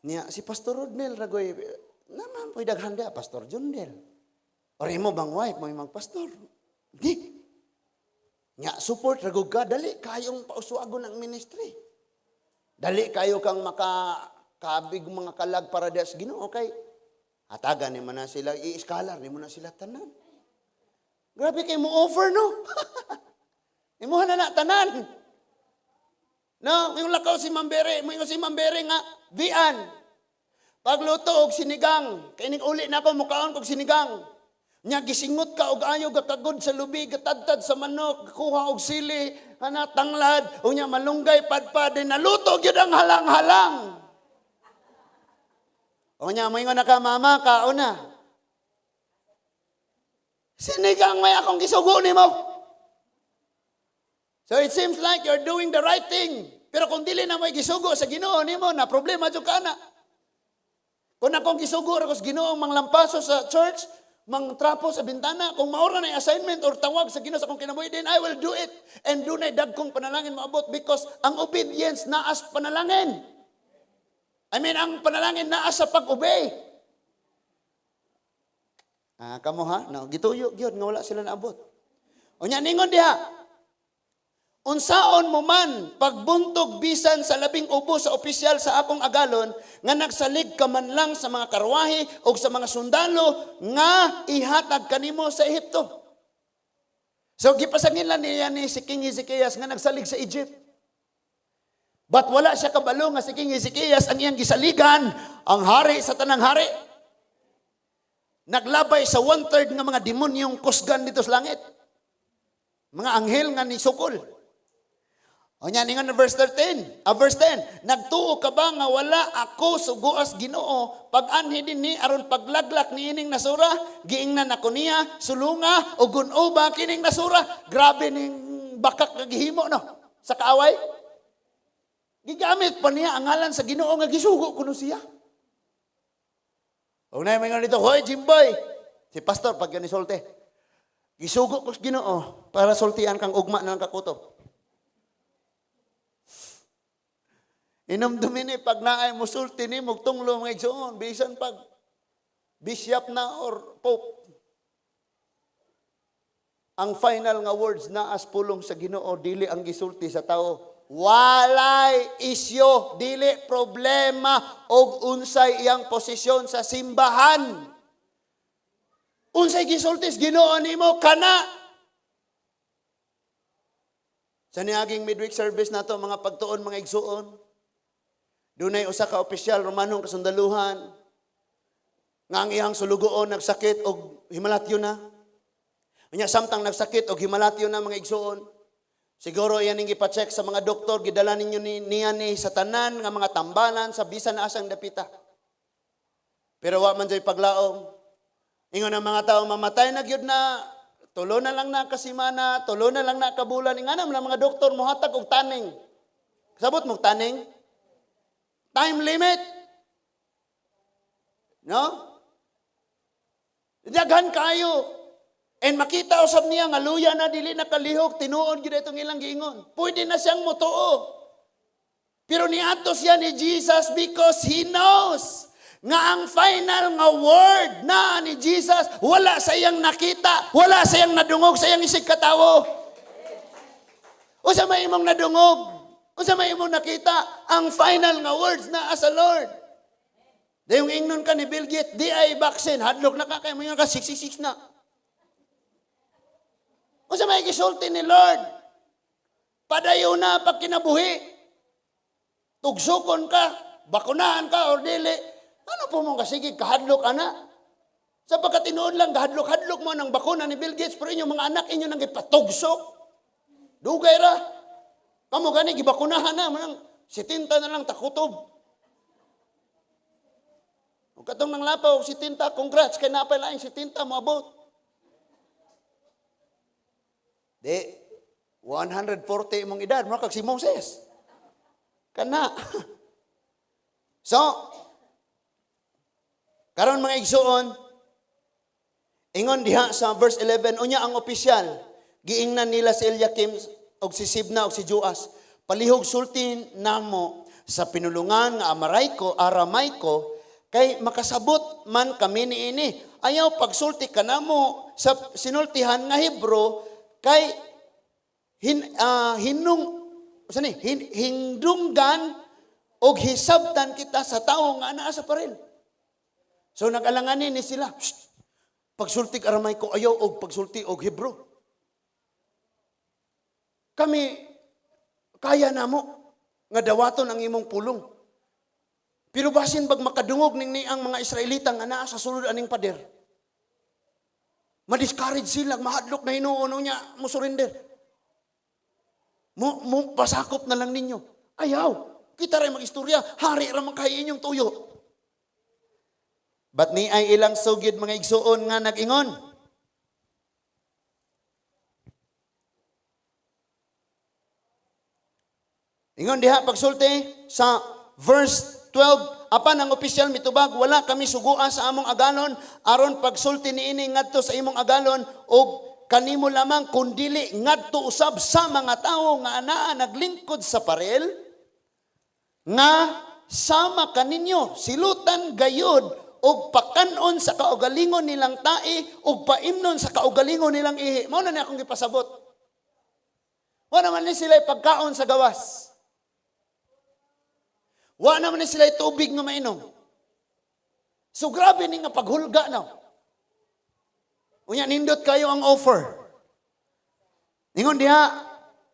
Speaker 1: Niya si Pastor Rodnel ragoy naman pwede daghanda, Pastor Jundel. Ore mo bang wife mo magpastor? Di. Nya support ragog ka, dali kayong pauswagon ng ministry. Dali kayo kang makakabig mga kalag para diha sa Ginoo kay hatagan ni man na sila i-scholar ni mo na sila tanan. Grabe kay mo offer no. Imuha na tanan. No, yung lakaw si Mambere, mo si Mambere nga vian. Pagluto og sinigang, kay ning uli na ako mukaon kog sinigang. Nya gisingot ka og ayo gakagod sa lubi, gatadtad sa manok, kuha og sili, ana tanglad, unya malunggay padpad, naluto gyud ang halang-halang. Unya moingon na ka mama, kauna. Sinigang may akong gisugo nimo. So it seems like you're doing the right thing. Pero kung dili na may gisugo sa Ginoo nimo, na problema jud kana. Kung akong gisugo ra ko sa Ginoo manglampaso sa church, mangtrapo sa bintana, kung maura na assignment or tawag sa Ginoo sa akong kinabuhi, then I will do it. And dunay dagkong panalangin maabot because ang obedience naas panalangin. Ang panalangin naas sa pag-obey. Kamo ha? No, gituyo gyud nga wala sila naabot. Unya ningon diha. Unsaon mo man pagbuntog bisan sa 12 sa opisyal sa akong agalon nga nagsalig ka man lang sa mga karwahe o sa mga sundalo nga ihatag kanimo sa Ehipto. So gipasangin lang niya ni si King Ezekias nga nagsalig sa Egypt. But wala siya kabalo nga si King Ezekias ang iyang gisaligan ang hari sa tanang hari. Naglabay sa 1/3 nga mga demonyong kusgan dito sa langit. Mga anghel nga ni sukol. O niya, ningon na verse 10. Nagtuo ka ba nga wala ako suguas Ginoo pag-anhi din ni aron paglaglak ni ining nasura, giingnan ako niya, sulunga, o gunoba kining nasura. Grabe ning bakak nga gihimo, no? Sa kaaway. Gigamit pa niya ang ngalan sa Ginoo nga gisugo kuno siya. O na may nga nito, hoy Jimboy, si pastor pag yan isolte, gisugo ko sa Ginoo para sultian kang ugma na ng kakutob. Inumdumin ni pag naay musulti ni mugtunglo mga igsoon, bisan pag bishop na or pope. Ang final nga words na as pulong sa Ginoo dili ang gisulti sa tao. Walay isyo, dili problema og unsay iyang posisyon sa simbahan. Unsay gisulti sa Ginoo nimo kana. Sa niaging midweek service nato mga pagtuon mga igsoon, dunay usa ka opisyal Romanong kasundaluhan nga ang iyang sulugoon nagsakit og himalatyo na. Unya samtang nagsakit og himalatyo na mga igsoon, siguro iyan ning ipa-check sa mga doktor, gidala ninyo niya ni sa tanan nga mga tambalan sa bisan na asang dapita. Pero wa man jay paglaom, Ingon ang mga tao mamatay na gyud na, tulo na lang na kasimana, tulo na lang na kabulan. Ingana man ang mga doktor mohatag og taning. Sabot mo taning? Time limit. No? Daghan kayo. And makita usab niya nga luya na dili na kalihok, tinuod gyud itong ilang giingon. Pwede na siyang mutuo. Pero niadto siya ni Jesus because He knows nga ang final nga word na ni Jesus, wala sa iyang nakita, wala sa iyang nadungog sa iyang isig katawo. Usa may imong nadungog, usa may imong nakita, ang final nga words na as a Lord. Dayong ingnon ka ni Bill Gates, di ay vaccine, hadlok na ka, kaya mo yun ka, 666 na. Usa may gisulti ni Lord, padayon na pag kinabuhi, tugsukon ka, bakunahan ka, or dili, ano po mong kasigig, kahadlok ana? Sa pagkatinuod lang, kahadlok-hadlok mo ng bakuna ni Bill Gates, pero inyong mga anak, inyo nang ipatugsok. Dugay ra. Kamu gani, gibakunahan na, manang 70 na lang takutob. Kung katong nang lapaw, 70, congrats, kay napay laing 70, moabot. Di, 140 imong edad, mga kag si Moses. Kana. So, karon mga igsuon, ingon diha sa verse 11, unya ang opisyal, giingnan nila si Eliakim, og si Sibna, og si Joas, palihog sultin namo sa pinulungan nga Aramaico, kay makasabot man kami niini. Ayaw pagsulti kanamo sa sinultihan nga Hebro, kay hindunggan og hisabtan kita sa tao nga anaa sa paril. So nag-alanganin ni sila, pagsulti Aramaico ayaw og pagsulti og Hebro. Kami kaya namo nga dawaton ang imong pulong. Pero basin bag makadungog ning ang mga Israelita nga naa sa sulod aning pader. Ma-discourage sila, mahadlok na hinuuno niya, mo surrender. Mo pasakop na lang ninyo. Ayaw, kita rin mag-istorya, hari ra man kay inyong tuyo. But ni ay ilang sugid mga igsuon nga nag-ingon. Ingon diha pagsulti sa verse 12, apan ang opisyal mitubag, wala kami suguan sa among agalon, aron pagsulti niini ngadto sa imong agalon, o kanimo lamang kundili ngadto usab sa mga tao nga anaa naglingkod sa parel, nga sama kaninyo, silutan gayod, o pakanon sa kaugalingon nilang tae, o paimnon sa kaugalingon nilang ihi. Mao na ni akong gipasabot. Wala naman ni sila pagkaon sa gawas. Wa naman sila tubig nga mainom. So grabe ni nga paghulga na. Unya nindot kayo ang offer. Ningon diha,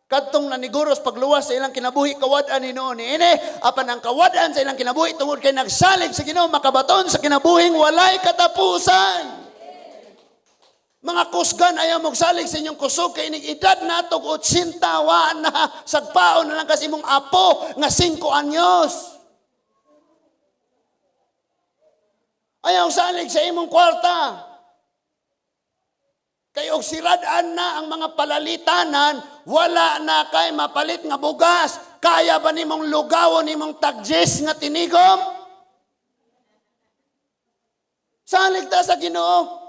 Speaker 1: kadtong naniguros pagluwas sa ilang kinabuhi kawad-an hinuon ni ini, apan ang kawad-an sa ilang kinabuhi tungod kay nagsalig sa Ginoo makabaton sa kinabuhing walay katapusan. Mga kusgan ayaw magsalig sa inyong kusog kay ining edad natog 80 wa na sagpaon na lang kasi imong apo nga 5 anyos. Ayaw salig sa imong kwarta. Kay og sirad-an na ang mga palalitanan, wala na kay mapalit nga bugas. Kaya ba nimong lugawon nimong tagjis nga tinigom? Salig ta sa Ginoo.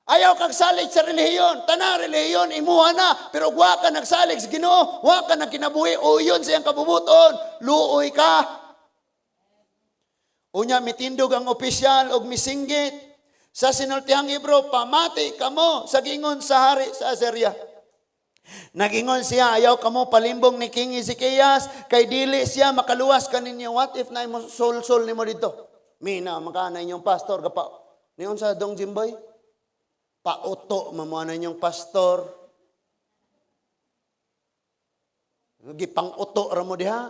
Speaker 1: Ayaw kag salig sa relihiyon. Tanang relihiyon imuha na, pero wa ka nagsalig sa Ginoo, wa ka nagkinabuhi uyon sa iyang kabubuton, luoy ka. Unya mitindog ang opisyal og misinggit sa sinultihang Hebro, pamati kamo sa gingon sa hari sa Assyria. Nagingon siya, ayaw kamo palimbong ni King Ezekias, kay dili siya makaluwas kaninyo. What if na mo sol nimo dito? Mina makana inyong pastor kapa. Niyon sa Dong Jimboy, pauto mamuana inyong pastor. Gipang uto ra mo diha.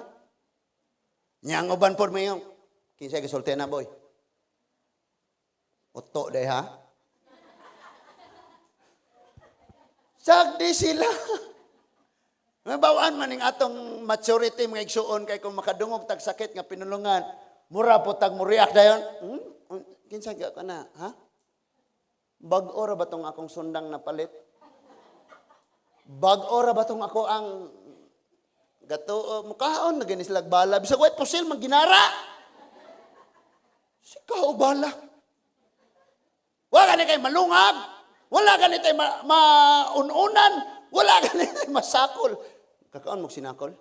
Speaker 1: Nyang uban pod mayong kinsay gisulti na boy. Uto day ha. Sagdi sila. Mabawaan man ning atong maturity mga igsuon kay kung makadungog tag sakit nga pinulungan, mura po tag mo react dayon. Kinsay ka na, ha? Bag-o ra ba tong akong sundang na palit? Bag-o ra ba tong ako ang gato mukaon na gani sila bala. Bisag wait pusil magginara. Sikaw bala. Wala gani kay malungag. Wala gani tay maununan. Wala gani tay masakol. Kakaon mo sinakol?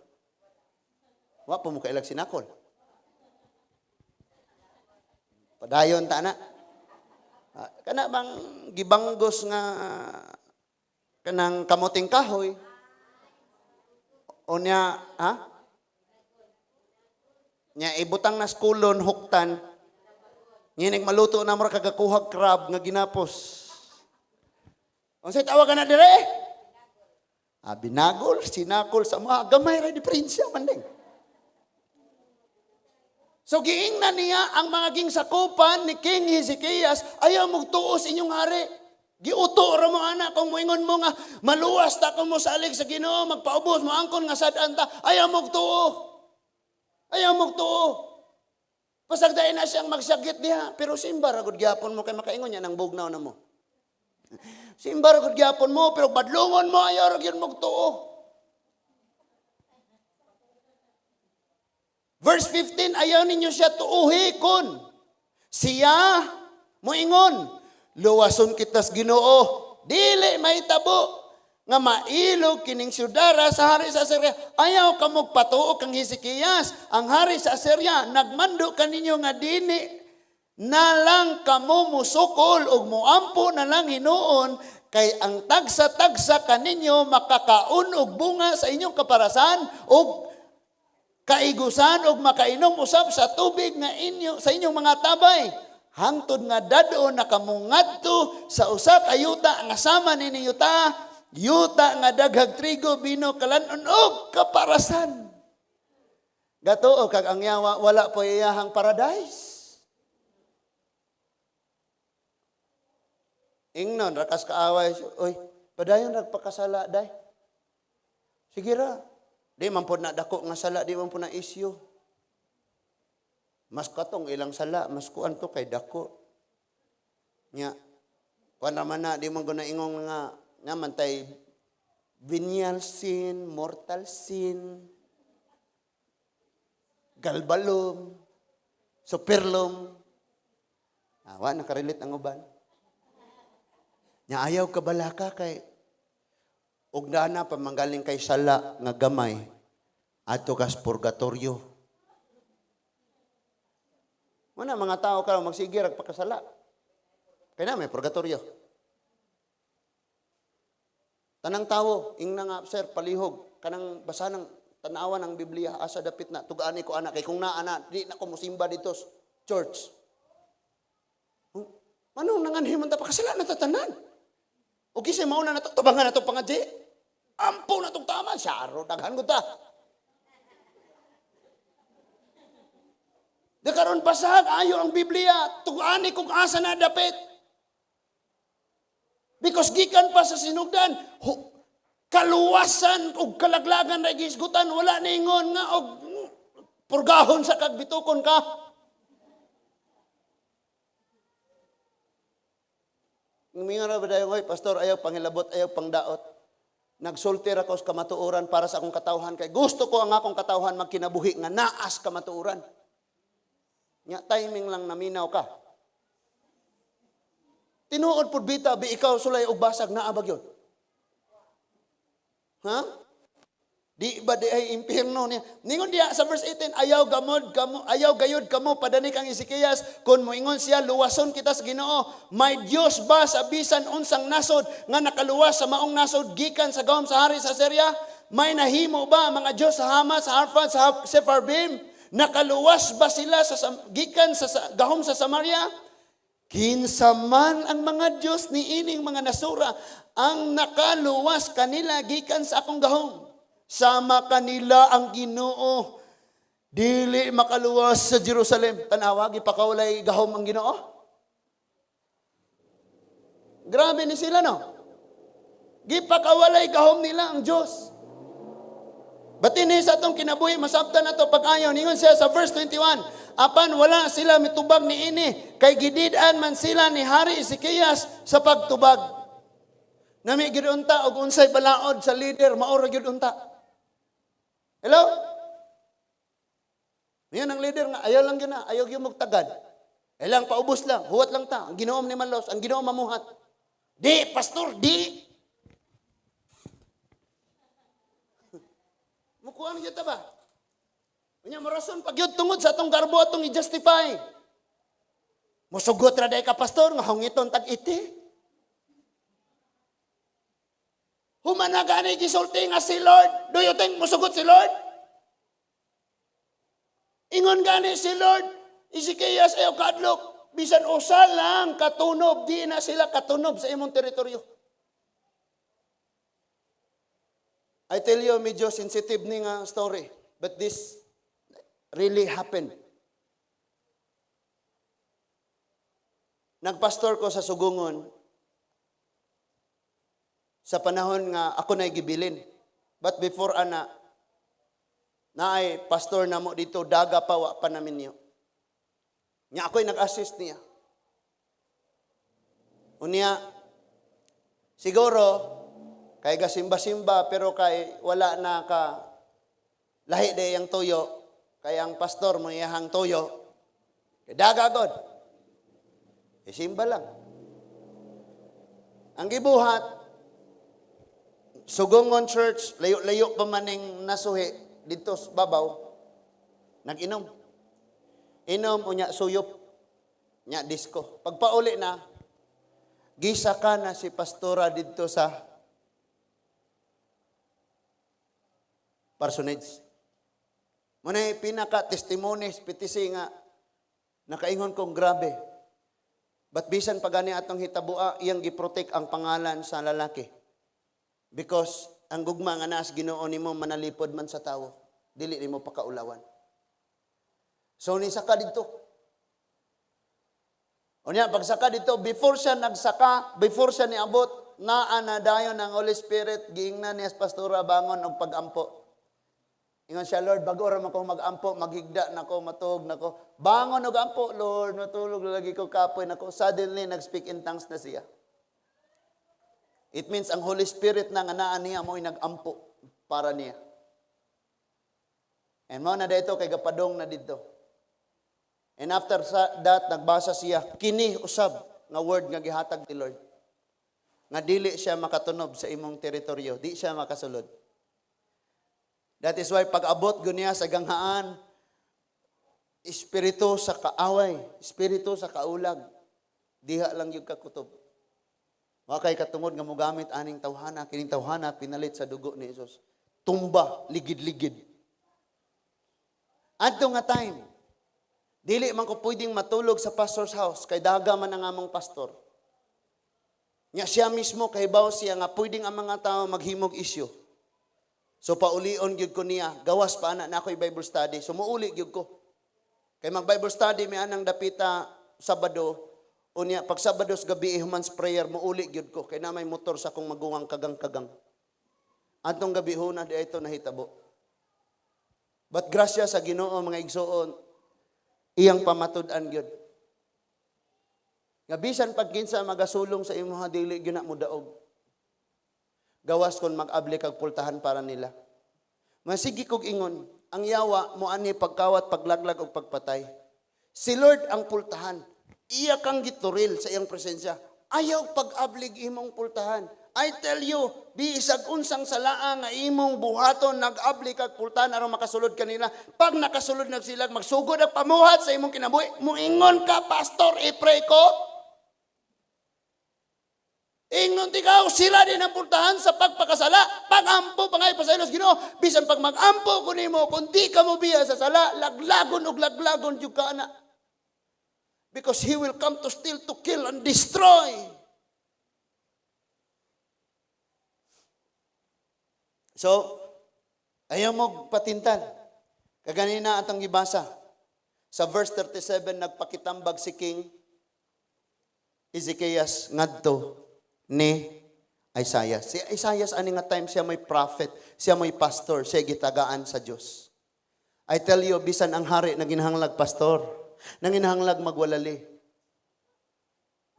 Speaker 1: Wa pa mo kailag sinakol. Padayon ta na. Kana bang gibanggos nga kanang kamuting kahoy? O niya, ha? Nya ibutang na skulon, huktan. Nginig maluto na mura kagakuhag crab nga ginapos. Unsay tawag na dire? Binagol, sinakol sa mga gamay ra diferensya man ding. So giingnan niya ang mga gingsakupan ni King Hezekias, ayaw magtuos inyong hari. Giuto ra mo anak kung moingon mo nga maluwas ta ko mo salig sa Ginoo, magpaubos mo angkon nga sad-an ta, ayaw magtuo. Ayaw magtuo. Pasagdain na siyang magsagit diha, pero simba ra gud gyapon mo kay makaingon niya nang bugnaw na mo. Simba ra gud gyapon mo pero badlungon mo ayaw ra gyud magtuo. Verse 15, ayaw ninyo siya tuuhi kun siya moingon, luwason kitas Ginoo, dili mahitabo nga mailog kining syudara sa hari sa Assyria. Ayaw ka magpatuo kang Hezekias, ang hari sa Assyria, nagmando kaninyo nga dini na lang kamo musukol ug moampo na lang hinuon kay ang tagsa-tagsa kaninyo makakaon og bunga sa inyong kaparasan ug kaigusan og makainom usab sa tubig nga inyo sa inyong mga tabay. Hangtod nga dado nakamungadto sa usa ka yuta nga sama nining yuta nga daghag trigo, bino, kalanon og kaparasan. Gatuo kag ang yawa wala po iyahang paradise. Ingnon rakas kaaway, oy, padayon nagpakasala day. Sige ra. Di man po na dako nga sala, di man po na isyu. Mas katong ilang sala, mas kuan to kay dako. Nya, kuan naman na, di man ko na ingong nga, naman tay venial sin, mortal sin, galbalom, superlom. Awa, nakarilit ang uban. Nya ayaw ka balaka kay ug na pamanggaling kay sala nga gamay adto kas purgatorio. Muna mga tao karon magsigir ag pakasala. Kay na may purgatorio. Tanang tawo ingna nga sir palihog kanang basa ng tanawan ng Biblia asa dapit na tugaani ko anak kay kung naa na di na ko mosimba dito church. Manong nanganhimon ta pakasala na tatanan. O kisay mauna na tubangan na itong pangadji. Ampo na itong tama. Siyaro, daghan ko ta. Di karon pasag, ayo ang Biblia. Tugani kung asa na dapit. Because gikan pa sa sinugdan, kaluwasan o kalaglagan na gisgutan, wala ningon nga o purgahon sa kagbitukon ka. Mingon ra ba dayon, oy pastor, ayaw pangilabot, ayaw pangdaot. Nagsultir ako sa kamatuoran para sa akong katawhan kay gusto ko ang akong katawhan magkinabuhi nga naas kamatuoran. Nya timing lang naminaw ka. Tinuod pud bita bi ikaw sulay og basag naa ba gyud? Ha? Di ba di ay impierno niya? Ningon diya sa verse 18, ayaw gayud kamo padani kang Hezekias kun moingon siya luwason kita sa Ginoo. May Dios ba sa bisan unsang nasod nga nakaluwas sa maong nasod gikan sa gahom sa hari sa Assyria? May nahimo ba mga Dios sa Hamas, sa Arpad, sa Sepharvaim? Nakaluwas ba sila sa gikan sa gahom sa Samaria? Kinsa man ang mga Dios ni ining mga nasura ang nakaluwas kanila gikan sa akong gahom. Sama kanila ang Ginoo. Dili makaluwas sa Jerusalem. Tanawa, gipakaulay gahom ang Ginoo. Grabe ni sila, no? Gipakawalay gahom nila ang Diyos. Batin sa itong kinabuhi, masabtan na ito pag-ayaw. Ningon siya sa verse 21, Apan wala sila mitubag ni ini, kay gidid-an man sila ni Hari Ezekias sa pagtubag. Nami gyud unta og unsay balaod sa leader, maura gyud unta. Hello? Yan ang leader nga, ayaw lang yun na, ayaw yung magtagad. Lang paubos lang, huwat lang ta. Ang ginoom ni Manlos, ang ginoom mamuhat. Di, pastor, di. Mukuha niyo ta ba? Kanya marason pag yun tungod sa atong garbo atong i-justify. Musugot ra day ka pastor nga hungiton tag-iti. Humana gani gisulti nga si Lord. Do you think musugot si Lord? Ingon gani si Lord, Ezekias ayaw kadlok. Bisan usa lang katunob, di na sila katunob sa imong teritoryo. I tell you, medyo sensitive ni nga story. But this really happened. Nagpastor ko sa Sugungon sa panahon nga ako na'y gibilin. But before ana, naay pastor na mo dito, daga pawa pa namin niyo. Nga ako'y nag-assist niya. Unya, siguro, kay gasimba-simba, pero kay wala na ka lahi de yang tuyo, kay ang pastor mo iyahang tuyo, kay dagagod. Isimba lang. Ang gibuhat, Sugungon Church, layo-layo pa maning nasuhi, dito sa babaw, nag-inom. Inom, unya suyop, nya disco. Pagpauli na, gisaka na si pastora dito sa parsonage. Muna pinaka-testimonies, pitisi nga, nakaingon kong grabe. But bisan pagani atong hitabua, iyang giprotect ang pangalan sa lalaki. Because ang gugma nga naas Ginoo nimo manalipod man sa tawo, dili nimo pakaulawan. So ni saka dito. Unya pagsaka dito, before siya nagsaka, before siya niabot, naa na dayon ang Holy Spirit giingnan ni pastora bangon og pagampo. Ingon siya, Lord, bago ra man ko magampo, maghigda nako, matug nako. Bangon og ampo, Lord, natulog lagi ko kapoy nako. Suddenly nag-speak in tongues na siya. It means ang Holy Spirit na nga naa niya mo'y nag-ampo para niya. And mo na dito kay gapadong na dito. And after that, nagbasa siya, kini usab nga word nga gihatag ni Lord. Nga dili siya makatunob sa imong teritoryo, di siya makasulod. That is why pag abot gunya sa ganghaan, espiritu sa kaaway, espiritu sa kaulag, diha lang yung kakutob. Wakay katungod nga mogamit aning tawhana, kining tawhana pinalit sa dugo ni Jesus. Tumba, ligid-ligid. Adto nga time, dili man ko pwedeng matulog sa pastor's house, kay daga man ang among pastor. Nya siya mismo, kahibaw siya nga pwedeng ang mga tao maghimog isyu. So paulion gyud ko niya, gawas pa ana na ako'y Bible study. So muuli gyud ko. Kay mag-Bible study may anang dapita Sabado, unya pag Sabado sa gabi humans prayer muuli gyud ko kay na may motor sa akong magungang kagang-kagang. Atong gabi huna di ito nahitabo. But grasya sa Ginoo mga igsoon, iyang pamatud-an gyud. Nga bisan pag kinsa magasulong sa imong dili gyud na mo daog. Gawas kon mag-abli kag pultahan para nila. Masigi kog ingon, ang yawa mo ani pagkawat, paglaglag og pagpatay. Si Lord ang pultahan. Iya kang gituril sa iyang presensya. Ayaw pag-ablig imong pultahan. I tell you, biisag unsang salaa nga imong buhaton nag-abli kag pultahan aron makasulod kanila. Pag nakasulod na sila, magsugod ang pamuhat sa imong kinabuhi. Muingon ka, pastor, i-pray ko. Ingnon tikaw, sila din ang pultahan sa pagpakasala. Pag-ampo pa ngayon pa sa ilos Ginoo. Bisan pag mag-ampo ko nimo, kung di ka mo biya sa sala, laglagon o laglagon yung ka na. Because He will come to steal, to kill, and destroy. So, ayaw mo patintan. Kaganina atong gibasa. Sa verse 37, nagpakitambag si King Ezekias ngadto ni Isaiah. Si Isaiah ani nga time siya may prophet, siya may pastor, siya gitagaan sa Dios. I tell you, bisan ang hari na ginahanglag pastor, na ginahanglag magwalali.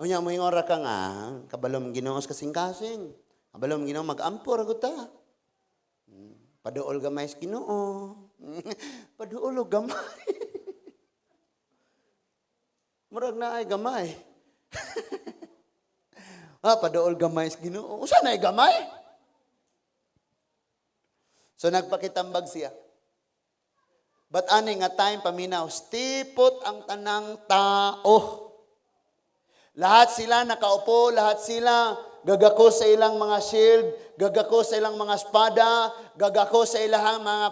Speaker 1: Unya mo yung ora ka nga, kabalom Ginoos kasing-kasing. Kabalom Ginoo mag-ampor agud ta. Paduol gamay sa Ginoo. Paduol og gamay. Murag na ay gamay. Paduol gamay sa Ginoo. Usa na ay gamay? So nagpakitambag siya. But ani nga time paminaw, stipot ang tanang tao. Lahat sila nakaupo, lahat sila gagako sa ilang mga shield, gagako sa ilang mga espada, gagako sa ilang mga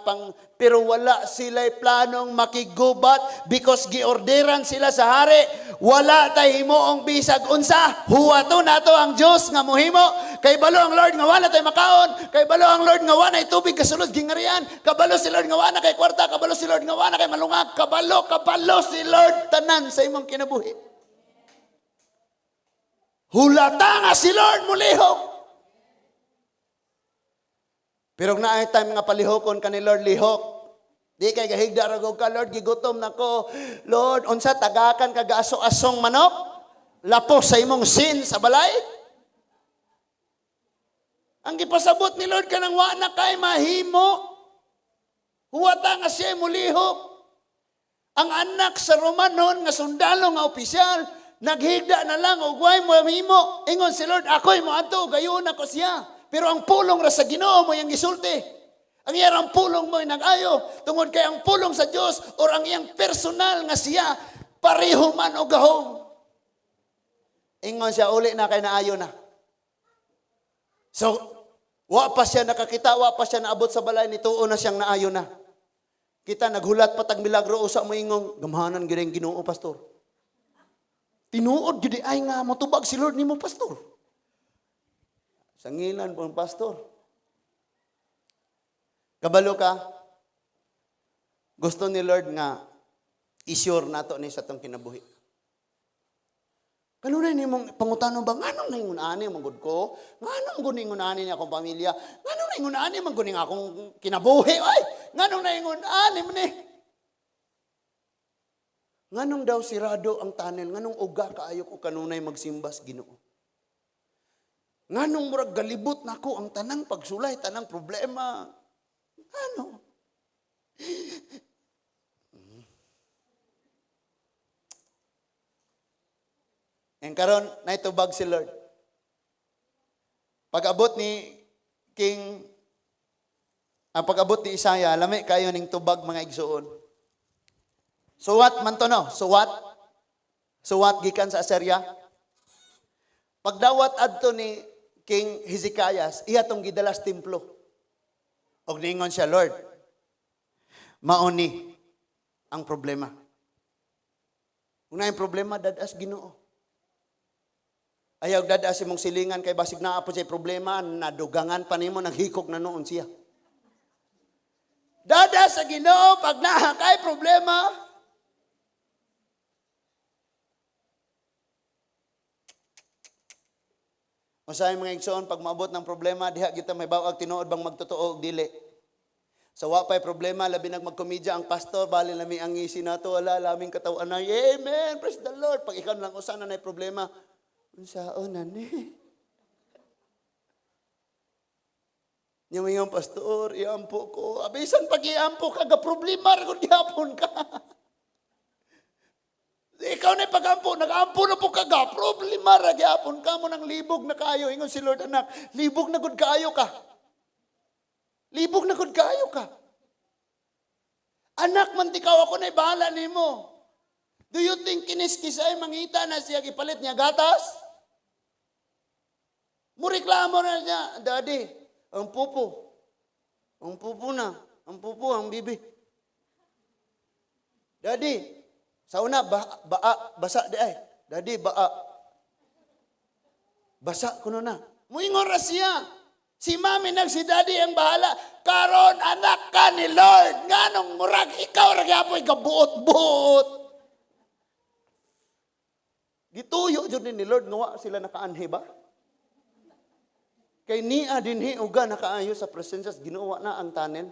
Speaker 1: pero wala sila'y planong makigubat because giorderan sila sa hari. Wala tay himuong bisag unsa. Huwato nato ang Dios nga mohimo. Kay balo ang Lord nga wala tay makaon. Kay balo ang Lord nga wala tubig kasulod gingarian. Kabalo si Lord nga wala kay kwarta. Kabalo si Lord nga wala kay malungag. Kabalo si Lord tanan sa imong kinabuhi. Hulata nga si Lord mulihok. Pero na ay time nga palihokon ka ni Lord lihok. Di kay gahigda ra ka Lord gigutom nako. Lord unsa tagakan ka gaso-asong manok? Lapo sa imong sin sa balay? Ang gipasabot ni Lord kanang wa na kay mahimo. Huwata nga siya mulihok. Ang anak sa Romanon nga sundalo nga opisyal naghigda na lang og way mo mahimo. Ingon si Lord, ako'y mo adto gayon ako siya. Pero ang pulong ra sa Ginoo mo yang gisulti. Ang iyang pulong mo nag-ayo tungod kay ang pulong sa Dios or ang iyang personal nga siya pareho man og gahom. Ingon siya uli na kay naayo na. So, wa pa siya nakakita, wa pa siya naabot sa balay ni tuo na siyang naayo na. Kita naghulat patag milagro usa mo ingong gamhanan gyud ang Ginoo pastor. Tinuod gyud ay nga motubag si Lord nimo pastor. Sangilan po pastor. Kabalo ka? Gusto ni Lord nga i-sure nato ni sa tong kinabuhi. Kanunay nimong pangutano ba nganong ningon ani manggod ko? Nganong gud ningon ani ni akong pamilya? Nganong ningon ani manggod ning akong kinabuhi ay? Nganong ningon ani man ni? Nganong daw sirado ang tunnel? Nganong uga kaayo ko kanunay magsimbas Ginoo? Nganong murag galibot nako ang tanang pagsulay, tanang problema? Ano? And karon naitubag si Lord. Pag-abot ni pag-abot ni Isaiah, lami kayo ning tubag mga igsuon. Suwat man to no? Suwat? Suwat gikan sa Assyria? Pagdawat adto ni King Hezekiah, iya tong gidalas templo. Og ningon siya, Lord, mauni ang problema. Kung na yung problema, dadas Ginoo. Ayaw dadas imong silingan kay basig na apo siya problema, nadugangan pa nimo, naghikok na noon siya. Dadas sa Ginoo, pag nakakay problema, Usahay mga igsoon, pag maabot ng problema, diha kita may bawag tinuod bang magtotoo og dili. Sa wapay problema, labi magkomedya ang pastor, bali lami ang ngisi nato, wala laming katawan na, amen, praise the Lord. Pag ikaw lang usana na problema, unsaon na ni? Yung pastor, iampo ko. Abisan pag iampo ka, problema rin kung gihapon ka. Ikaw na pag-ampo, nag-ampo na po kaga, problema ra gyapon ka mo ng libog na kayo. Ingon si Lord, anak, libog na gud kaayo ka. Libog na gud kaayo ka. Anak, mantikaw ako na ibahala nimo. Do you think kiniskisay mangita na siya gipalit niya gatas? Mureklamo na niya, Daddy, ang pupo. Ang pupo na. Ang pupo, ang bibi. Daddy, sa una, basa di ay. Daddy, basa kuno na. Muingon ra siya. Si mami si daddy ang bahala. Karon anak ka ni Lord. Nganong murag ikaw ra gyapon gabuot-buot. Gituyo jud ni Lord nga wa sila nakaanhi ba? Kay niya dinhi uga nakaayo sa presensya Ginoo na ang tunnel.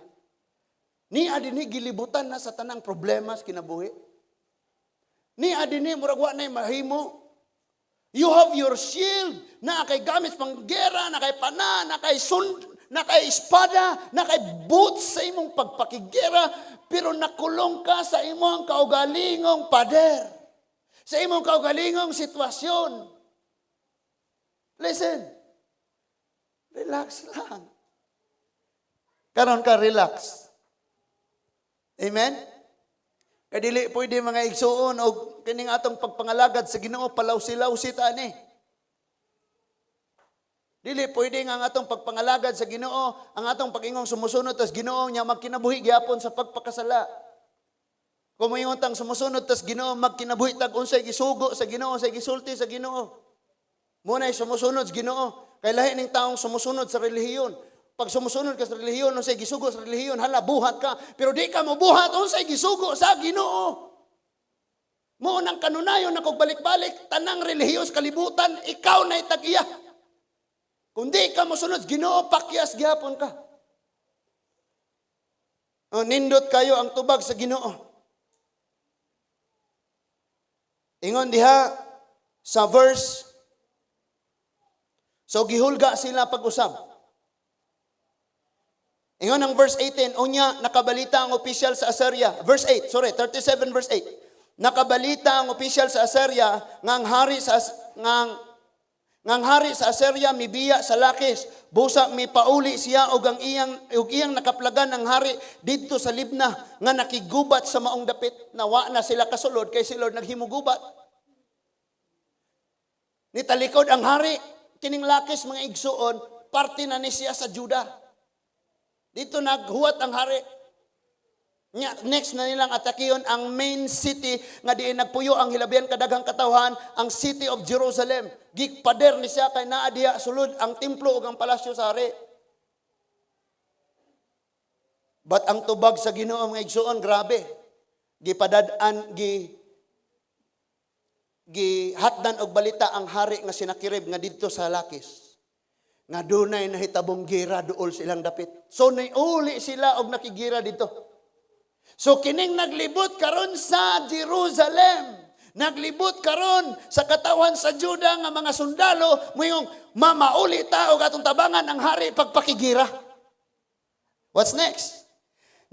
Speaker 1: Ni adini gilibutan na sa tanang problema sa kinabuhi. Ni adini murag wa nay mahimo. You have your shield na kay gamit pang gera, na kay pana, na kay espada, na kay boots sa imong pagpakigera, pero nakulong ka sa imong kaugalingong pader. Sa imong kaugalingong sitwasyon. Listen. Relax lang. Karon ka relax. Amen? Kadili pwede mga igsuon o kining atong pagpangalagad sa Ginoo palaw-silaw ta ni. Dili pwede nga ang atong pagpangalagad sa Ginoo, ang atong pag-ingong sumusunod tas Ginoo nya magkinabuhi gyapon sa pagpakasala. Kung moingon tang sumusunod tas Ginoo magkinabuhi tag unsay gisugo sa Ginoo, unsay gisulti sa Ginoo. Muna sumusunod sa Ginoo. Kay lahi ning taong sumusunod sa relihiyon. Pag sumusunod ka sa relihiyon, unsay gisugo sa relihiyon, hala, buhat ka. Pero di ka mo buhat, unsay gisugo sa Ginoo. Mo nang kanunayon na kog balik-balik, tanang relihiyos kalibutan, ikaw na itagiya. Kung di ka mo sunod, Ginoo, pakyas gyapon ka. O, nindot kayo ang tubag sa Ginoo. Ingon diha sa verse, so gihulga sila pag-usab. Ingon ang verse 18, unya nakabalita ang opisyal sa Assyria. Verse 8, 37 verse 8. Nakabalita ang opisyal sa Assyria ngang hari sa Assyria mibiya sa Lakis. Busa mi pauli siya og iyang nakaplagan ang hari didto sa Libna nga nakigubat sa maong dapit. Nawa na sila kasulod kay si Lord naghimugubat. Nitalikod ang hari kining Lakis mga igsuon, parte na ni siya sa Juda. Dito naghuwat ang hari. Next na nilang atakiyon ang main city nga diin nagpuyo ang hilabihan kadaghang katawhan, ang city of Jerusalem. Gikpader ni siya kay naa diha sulod ang templo ug ang palasyo sa hari. But ang tubag sa Ginoo mga igsuon grabe. Gipadad-an gihatdan og balita ang hari nga Senakirib nga didto sa Lakis. Nga dunay nahitabong gira duol silang dapit. So naiuli sila og nakigira dito. So kining naglibot karon sa Jerusalem, naglibot karon sa katawan sa Juda nga mga sundalo, moyong mamauli ta og atong tabangan ang hari pagpakigira. What's next?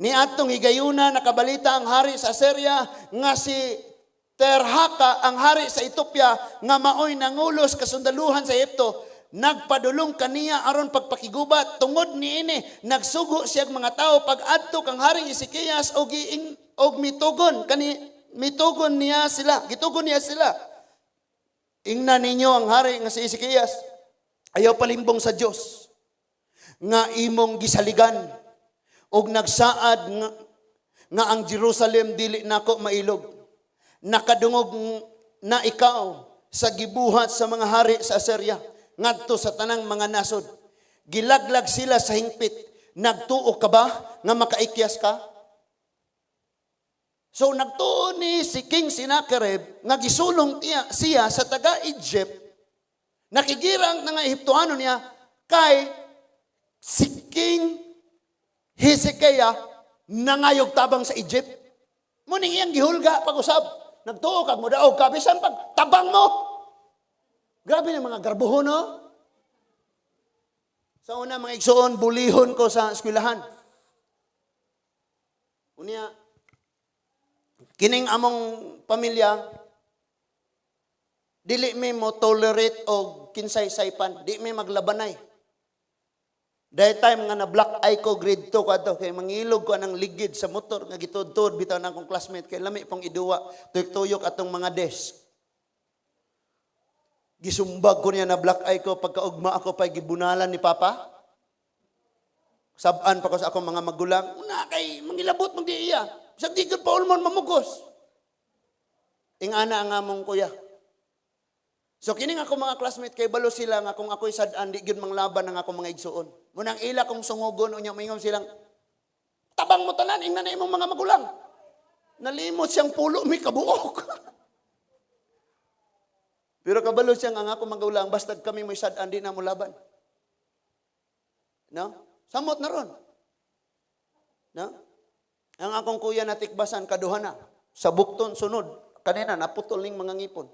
Speaker 1: Ni atong higayuna nakabalita ang hari sa Assyria nga si Terhaka ang hari sa Ethiopia nga maoy nangulos kasundaluhan sa Egypto. Nagpadulong kaniya aron pagpakigubat tungod niini nagsugo siya mga tao pag-adto kang haring Ezekias og mitugon niya sila gitugon niya sila. Ingnan ninyo ang hari nga si Ezekias ayaw palimbong sa Dios nga imong gisaligan og nagsaad nga ang Jerusalem dili nako mailog. Nakadungog na ikaw sa gibuhat sa mga hari sa Assyria ngadto sa tanang mga nasod. Gilaglag sila sa hingpit. Nagtuo ka ba nga makaikyas ka? So nagtuo ni si King Sennacherib nga gisulong siya sa taga-Egypt. Nakigirang nga Ehiptoano niya kay si King Hezekiah nangayog tabang sa Egypt. Muning iyang gihulga pag-usab. Nagtuo kag mo daog ka bisan pag tabang mo. Grabe na mga garbuhon, no? Sa una, mga igsuon, bulihon ko sa eskwelahan. Unya, kining among pamilya, dili mi mo tolerate o kinsay saypan, di mi maglabanay. Dahil time nga na black eye ko, grade 2 ko ato, kay mangilog ko ng ligid sa motor, nga gitudtod, bitaw na akong classmate, kay lami pang iduwa, tuyok-tuyok atong mga desk. Gisumbag ko niya na black eye ko pagkaugma ako pa'y gibunalan ni Papa. Saban pa ko sa akong mga magulang, una kay mangilabot magdi iya. Sa di ko pa ulmon mamugos. Ingana ang among kuya. So kining ako mga classmate kay balo sila nga kung ako'y sad-an di gyud manglaban ang akong mga igsuon. Munang ila kong sungugon unya moingon silang tabang mo tanan ingna na imong mga magulang. Nalimot siyang pulo mi kabuok. Pero kabalo siya nga ako magulang, basta kami may sad-an, di na mo laban. No? Samot na ron. No? Ang akong kuya natikbasan, kaduha na. Sa bukton, sunod. Kanina, naputol ning mga ngipon.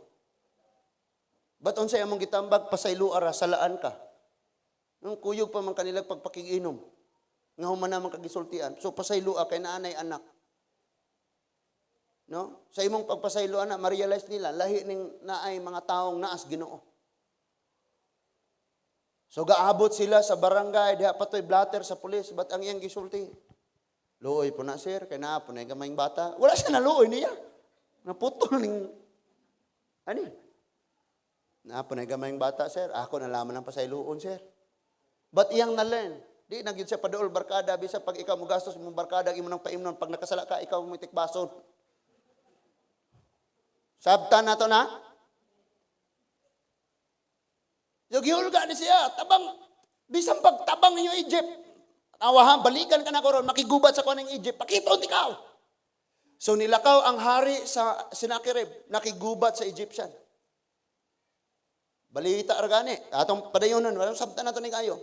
Speaker 1: Ba't unsay among gitambag, pasaylo ara, salaan ka. Nung kuyog pa man kanilang pagpakiginom. Nga human naman kagisultian. So pasaylo kay naanay anak. No? Sa imong pagpasaylo anak, ma-realize nila, lahi ning naay mga taong naas Ginoo. So gaabot sila sa barangay, diha patoy blatter sa pulis, ba't ang iyang gisulti? Luoy po na sir, kay na po na gamayng bata. Wala siya na luoy niya. Naputol ning, ano yun? Na po na gamayng bata sir, ako nalaman ng pasayloon sir. Ba't iyang nalen? Di nagyud siya paduol barkada, bisa pag ikaw mo gastos mo barkada, imo nang paimnon, pag nakasala ka, ikaw mo tikbason. Sabta na to na? So gihulga ni siya, tabang, bisang pagtabang ninyo Egypt. Awahan, balikan ka na ko ron, makigubat sa kuning Egypt, pakiton ikaw. So nilakaw ang hari sa Sennacherib, nakigubat sa Egyptian. Balita argani, atong padayonon, walang sabta na to ni kayo.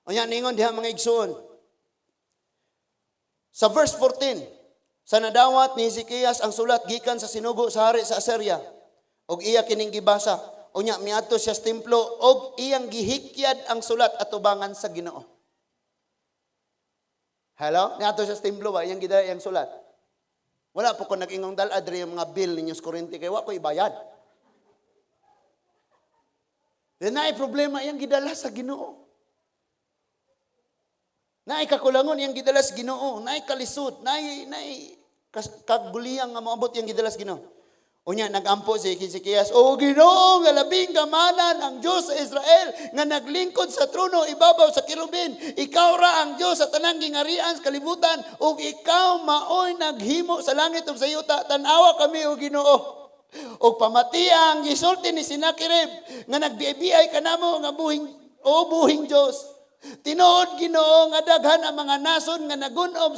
Speaker 1: O yan, ningon diha mga igsoon. Sa verse 14, sa nadawat ni Hezekias ang sulat gikan sa sinugo sa hari sa Assyria, og iya kining gibasa, unya miadto siya sa templo, og iyang gihikyad ang sulat atubangan sa Ginoo. Hello? Niadto siya sa templo ba, iyang gidala iyang sulat. Wala po ko nag-ingong daladri yung mga bill ninyo sa kuryente, kaya wala ko ibayad. Then naay problema iyang gidala sa Ginoo. Naay kakulangon iyang gidala sa Ginoo, naay kalisod, naay kaguliyang nga moabot iyang gidala sa Ginoo. Unya nagampo si Hezekias, "O Ginoo, nga labing gamanan ang Dios sa Israel nga naglingkod sa trono ibabaw sa kirubin. Ikaw ra ang Dios sa tanang gingarian sa kalibutan, ug ikaw maoy naghimo sa langit ug sa yuta. Tan-awa kami o Ginoo. Og pamatiya ang gisulti ni Sennacherib nga nagbiay kanamo nga buhing Dios. Tinuod Ginoo nga daghan ang mga nason nga nagunob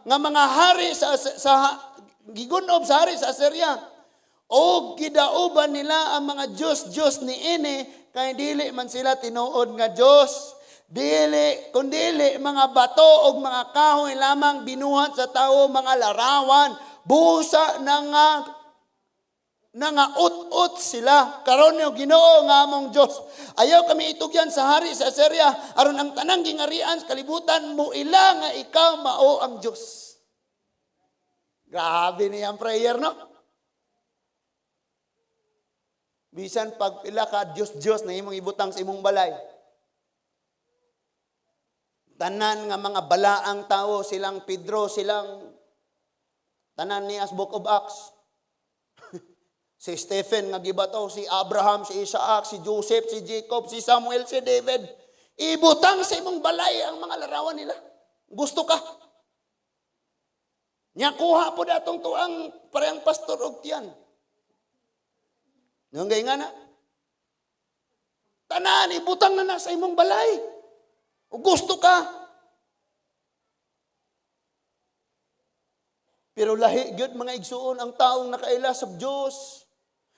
Speaker 1: nga mga hari sa gigunob sa hari sa Assyria. O gidauban nila ang mga Diyos ni ini, kay dili man sila tinuod nga Diyos. Dili, kundili mga bato o mga kahoy lamang binuhat sa tao, mga larawan, busa na nga ut-ut sila. Karon yung Ginoo nga among Diyos. Ayaw kami itugyan sa hari sa Assyria, aron ang tanang gingarian sa kalibutan mo ila nga ikaw mao ang Diyos. Grabe niyang prayer, no? Bisan pag pila ka Diyos na imong ibutang sa imong balay. Tanan nga mga balaang tao, silang Pedro, silang tanan ni as Book of Acts. Si Stephen nga gibato, si Abraham, si Isaac, si Joseph, si Jacob, si Samuel, si David. Ibutang sa imong balay ang mga larawan nila. Gusto ka? Nya kuha po datong tuang parehang pastor og tiyan. Nung gay nga na. Tanan, ibutang na sa imong balay. O gusto ka. Pero lahi gyud mga igsuon ang taong nakaila sa Dios.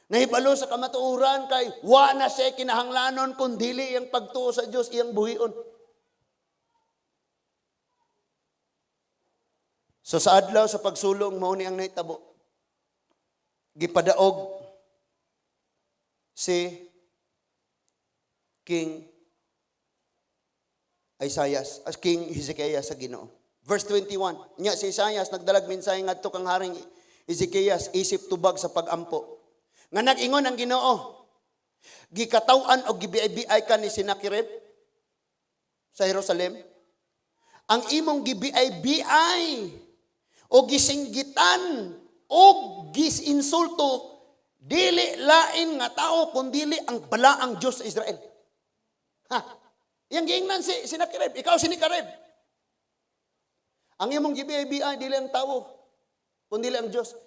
Speaker 1: Nahibalo sa kamatuoran kay wa na siya kinahanglanon kun dili ang pagtuo sa Dios iyang buhion. So sa adlaw sa pagsulong mao ni ang nahitabo. Gipadaog si King Isaias, as King Hezekias sa Ginoo. Verse 21. Nya si Isaias nagdalag mensahe ngadto kang haring Hezekias isip tubag sa pagampo. Nga nag-ingon ang Ginoo, gikataw-an og gibiay-biay ka ni Sennacherib sa Jerusalem. Ang imong gibiay-biay o gisinggitan o gisinsulto dili lain nga tao kundi ang balaang Dios sa Israel. Ha. Yang giingnan si Sennacherib, ikaw Sennacherib. Ang imong gibiay-biay dili ang tao kundi ang Dios.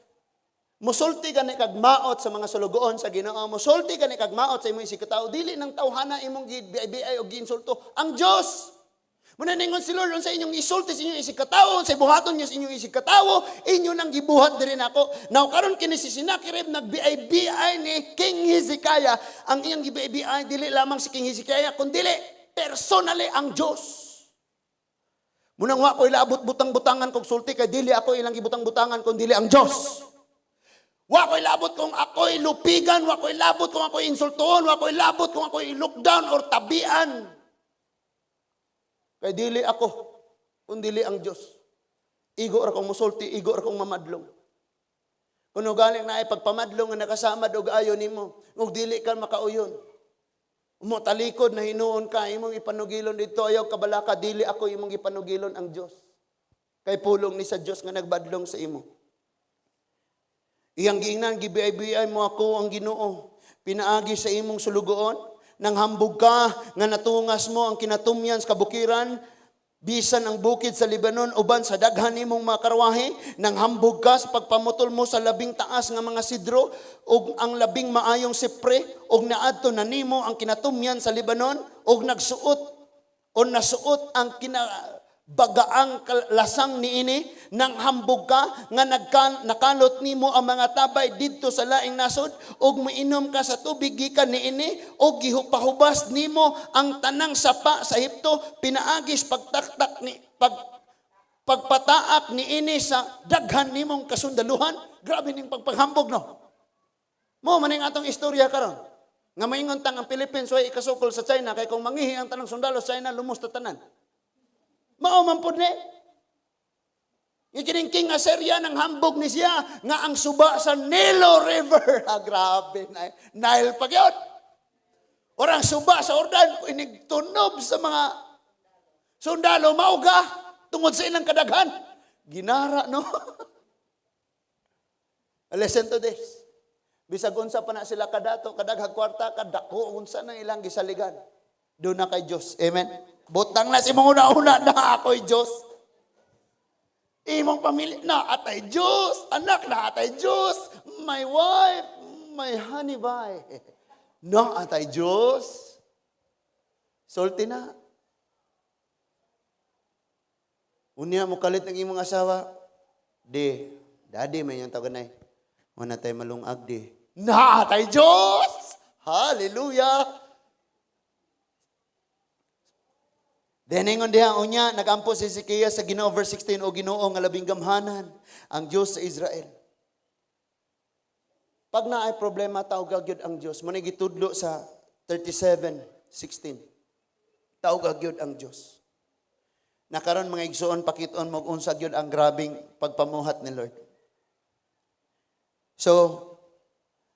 Speaker 1: Musulti ka ni kagmaot sa mga sulugoon sa Ginoo. Musulti ka ni kagmaot sa imong isikatawo. Dili ng tawhana imong gibiay o giinsulto ang Dios. Muna ningon si Lord sa inyong isulti sa inyong isikatawo, sa buhaton niyo sa inyong isikatawo, inyo nang gibuhat diri nako. Now karon kini si Sennacherib nagbiay-biay ni King Hezekiah. Ang iyang gibiay-biay dili lamang si King Hezekiah kundi personally ang Dios. Munang wa ko ilabot butang-butangan kog sulti kay dili ako ilang gibutang-butangan kun dili ang Dios. Wa ko ilabot kung ako'y lupigan, wa ko ilabot kung ako'y insultuhon, wa ko ilabot kung ako'y lockdown or tabian. Kay dili ako kun dili ang Dios. Igo ra kong musulti, igo ra kong mamadlong. Kuno galing na ay pagpamadlong nga nakasama og ayo nimo, ug dili ka makauyon. Umo talikod na hinuon ka, imong ipanugilon dito, ayaw kabalaka, dili ako imong ipanugilon ang Diyos. Kay pulong ni sa Diyos nga nagbadlong sa imo. Iyang giingnan, gibiyay-biyay mo ako ang Ginoo. Pinaagi sa imong sulugoon, nang hambog ka, nga natungas mo ang kinatumyan sa kabukiran, bisan ang bukid sa Lebanon, uban sa daghan imong mga karwahe, nang hambog ka sa pagpamutol mo sa labing taas nga mga sidro, ug ang labing maayong sipre, ug naadto na nimo ang kinatumyan sa Lebanon, ug nagsuot, o nasuot ang kinabagaang lasang niini, nang hambog ka, nga nakalot nimo ang mga tabay didto sa laing nasod, ug mainom ka sa tubig gikan niini, ug gihupahubas nimo ang tanang sapa sa Ehipto, pinaagis pagtaktak ni pagpataak niini sa daghan nimong kasundaluhan. Grabe ning pagpaghambog, no? Mo man ning atong istorya karon. Nga maingon tang ang Philippines way ikasukol sa China kay kung mangihi ang tanang sundalo sa China lumos ta tanan. Mao man pud ni. Ikining king Assyria nang hambog ni siya nga ang suba sa Nilo River. Grabe na. Nile pa gyud. Orang suba sa Jordan inigtunob sa mga sundalo mauga tungod sa ilang kadaghan. Ginara, no? Listen to this. Bisag unsa pa na sila kadato, kadaghag kwarta, kadako unsa nang ilang gisaligan. Doon na kay Diyos. Amen. Butang na si mga una-una na ako'y Diyos. Imong pamilya na atay Diyos. Anak na atay Diyos. My wife, my honey bye. No, atay Diyos. Sulti na. Unya mo kalit ng imong asawa. Daddy, may yung taganay. Wala tayo malungag di. Na atay Diyos. Hallelujah. Deningon diha unya nagampo si Hezekiah sa Ginoo verse 16 o Ginoo nga labing gamhanan ang Dios sa Israel. Pag naay problema tawag gyud ang Dios. Mo gitudlo sa 37:16. Tawag gyud ang Dios. Nakaron mga igsoon pakiton mo unsa gyud ang grabing pagpamuhat ni Lord. So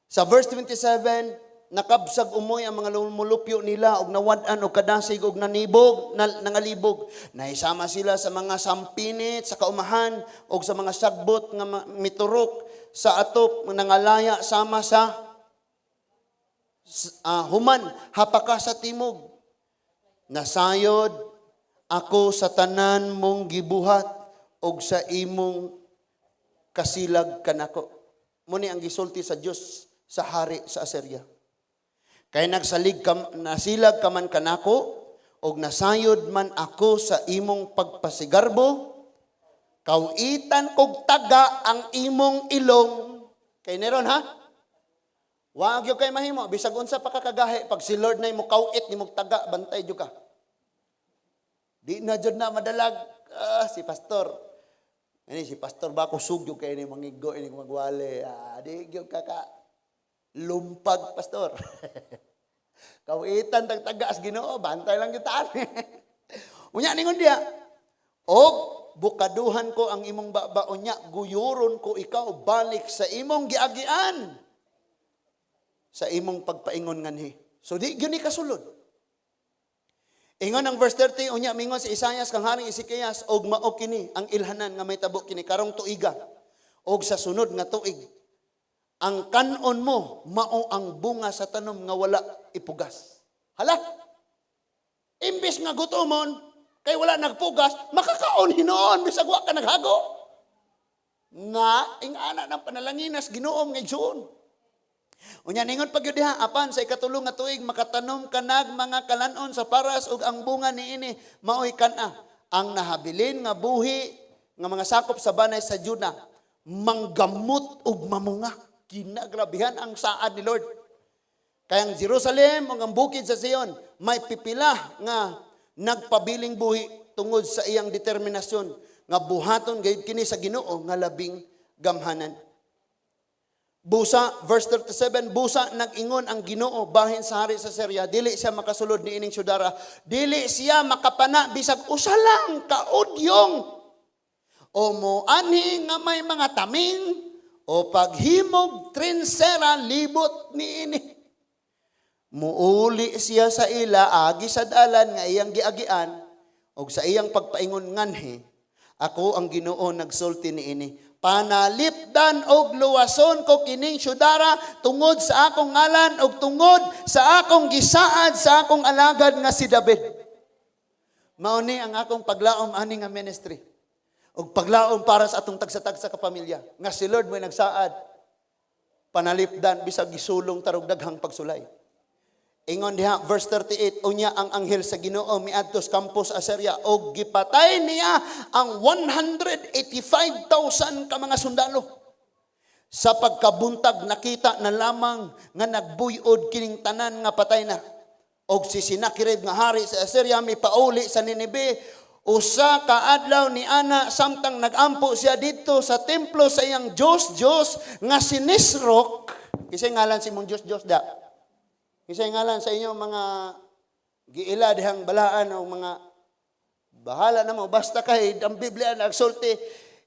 Speaker 1: sa verse 27 nakabsag umoy ang mga lumulupyo nila og nawad-an og kadasig og nanibog nangalibog. Naisama sila sa mga sampinit sa kaumahan og sa mga sagbot nga miturok sa atop nangalaya sama sa human hapaka sa timog. Nasayod ako sa tanan mong gibuhat og sa imong kasilag kanako. Muni ang gisulti sa Dios sa hari sa Assyria. Kay nasilag ka man kanako, og nasayod man ako sa imong pagpasigarbo, kawitan kog taga ang imong ilong. Kay neron ha? Wag yo kay mahimo, bisag unsa pa kakagahi, pag si Lord na imo kawit nimo taga, bantay jud ka. Di na jud na madalag si pastor. Ani si pastor ba ko sugyo kay ni mangigo ini magwale. Di gyud ka lumpag pastor. Kawitan tagtagas Ginoo, bantay lang kita. Unya ningon dia. Og bukaduhan ko ang imong baba unya, guyuron ko ikaw balik sa imong giagian. Sa imong pagpaingon nganhi. So di gyud ni kasulod. Ingon ang verse 30 unya mingon si Isaias kang haring Ezekias og mao kini ang ilhanan nga may tabo kini karong tuiga og sa sunod nga tuig. Ang kanon mo, mao ang bunga sa tanom nga wala ipugas. Hala? Imbis nga gutomon, kay wala nagpugas, makakaon hinoon, bisag wa ka naghago. Nga, ingana ng panalanginas, Ginoong nga igsuon. Unya ningon pag yun diha, apan sa ikatulong nga tuig, makatanom ka nag mga kalanon sa paras ug ang bunga niini, maoy kana. Ang nahabilin nga buhi, nga mga sakop sa banay sa Juda, manggamot ug mamunga. Kinagrabihan ang saad ni Lord. Kaya ang Jerusalem o ang bukid sa Sion, may pipila nga nagpabiling buhi tungod sa iyang determinasyon nga buhaton gayud kini sa Ginoo nga labing gamhanan. Busa, verse 37, busa nag-ingon ang Ginoo bahin sa hari sa Syria, dili siya makasulod ni ining syudara, dili siya makapana bisag usa lang kaudyong o moanhi nga may mga taming o paghimog trinsera libot ni ini. Muuli siya sa ila agi sa dalan nga iyang giagian og sa iyang pagpaingon nganhi, ako ang Ginoo nagsulti ni ini. Panalipdan og luwason ko kining syudara tungod sa akong ngalan og tungod sa akong gisaad sa akong alagad nga si David. Mao ni ang akong paglaom ani nga ministry. Og paglaom para sa atong tagsa-tagsa ka pamilya nga si Lord mo'y nagsaad. Panalipdan bisag gisulong tarog daghang pagsulay. Ingon diha verse 38, unya ang anghel sa Ginoo miadto sa Campus Assyria og gipatay niya ang 185,000 ka mga sundalo. Sa pagkabuntag nakita na lamang nga nagbuyod kining tanan nga patay na. Og si Sennacherib nga hari sa Assyria mipauli sa Nineve usa ka adlaw ni ana samtang nagampo siya dito sa templo sa iyang Diyos nga si Nisroch. Kisay ngalan si mong Diyos da. Kisay ngalan sa inyo mga giila dihang balaan o mga bahala na mo. Basta kay ang Biblia nagsulti,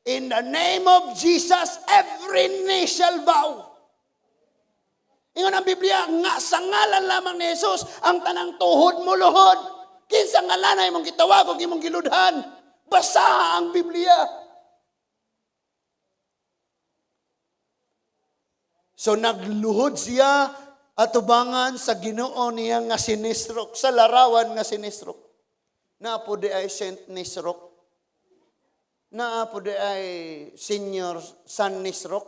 Speaker 1: in the name of Jesus, every knee shall bow. Ingon ang Biblia, nga sa ngalan lamang ni Jesus, ang tanang tuhod mo luhod. Kinsa ngalan ay mong gitawag o imong giludhan. Basa ang Biblia. So nagluhod siya atubangan sa Ginoo niya nga si Nisroch, sa larawan nga si Nisroch. Naapo di ay Saint Nisroch. Naapo di ay Senior San Nisroch.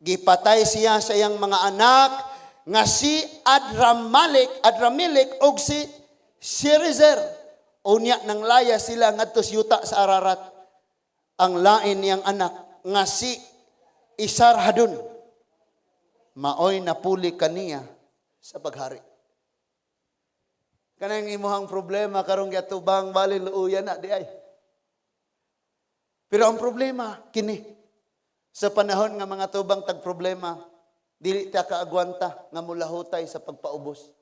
Speaker 1: Gipatay siya sa iyang mga anak nga si Adramelech og si Sherezer. Unya nang laya sila ngadto sa yuta sa Ararat. Ang lain niyang anak nga si Isarhadon. Maoy napuli kaniya sa paghari. Kanang imuhang problema karong giatubang bali luuyan na di ay. Pero ang problema kini sa panahon nga mga tubang tag problema dili ta kaagwanta nga mulahutay sa pagpaubos.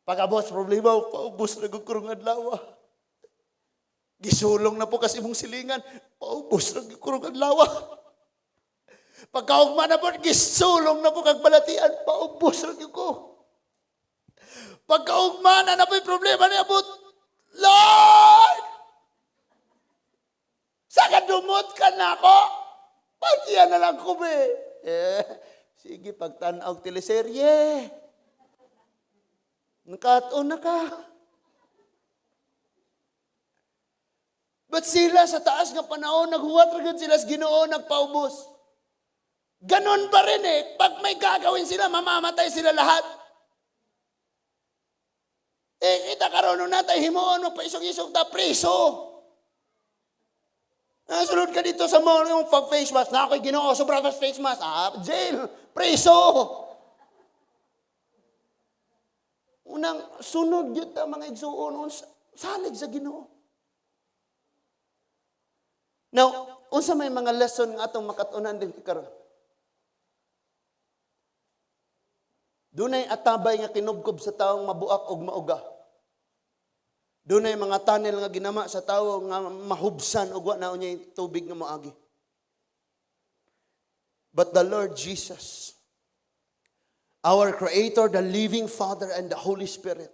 Speaker 1: Pagabos problema paubos na gud kurong adlaw. Gisulong na po kasi imong silingan, paubos na gud kurong adlaw. Pagkaugma na po, gisulong na po kag balatian, paubos lang yun ko. Pagkaugma na po yung problema niya po, Lord! Saka dumot ka na ako? Patiyan na lang ko, be. Sige, pagtanaw teleserye. Nakataon na ka. But sila sa taas ng panahon, naghuwat ragad sila sa Ginoo, nagpaubos. Ganon pa rin eh. Pag may gagawin sila, mamamatay sila lahat. Kita karoon na tayo himuon mo, paisog-isog ta, preso. Sunod ka dito sa mall, yung face mask, na ako'y Ginoo, sobrang face mask, jail, preso. Unang sunod yun ta mga igsuon, salig sa Ginoo. Now, unsa may mga lesson nga atong makatunan din karon. Dunay atabay nga kinubkob sa taong mabuak og mauga. Dunay mga tunnel nga ginama sa tawo nga mahubsan og wa na unyay tubig nga moagi. But the Lord Jesus, our Creator, the living Father and the Holy Spirit,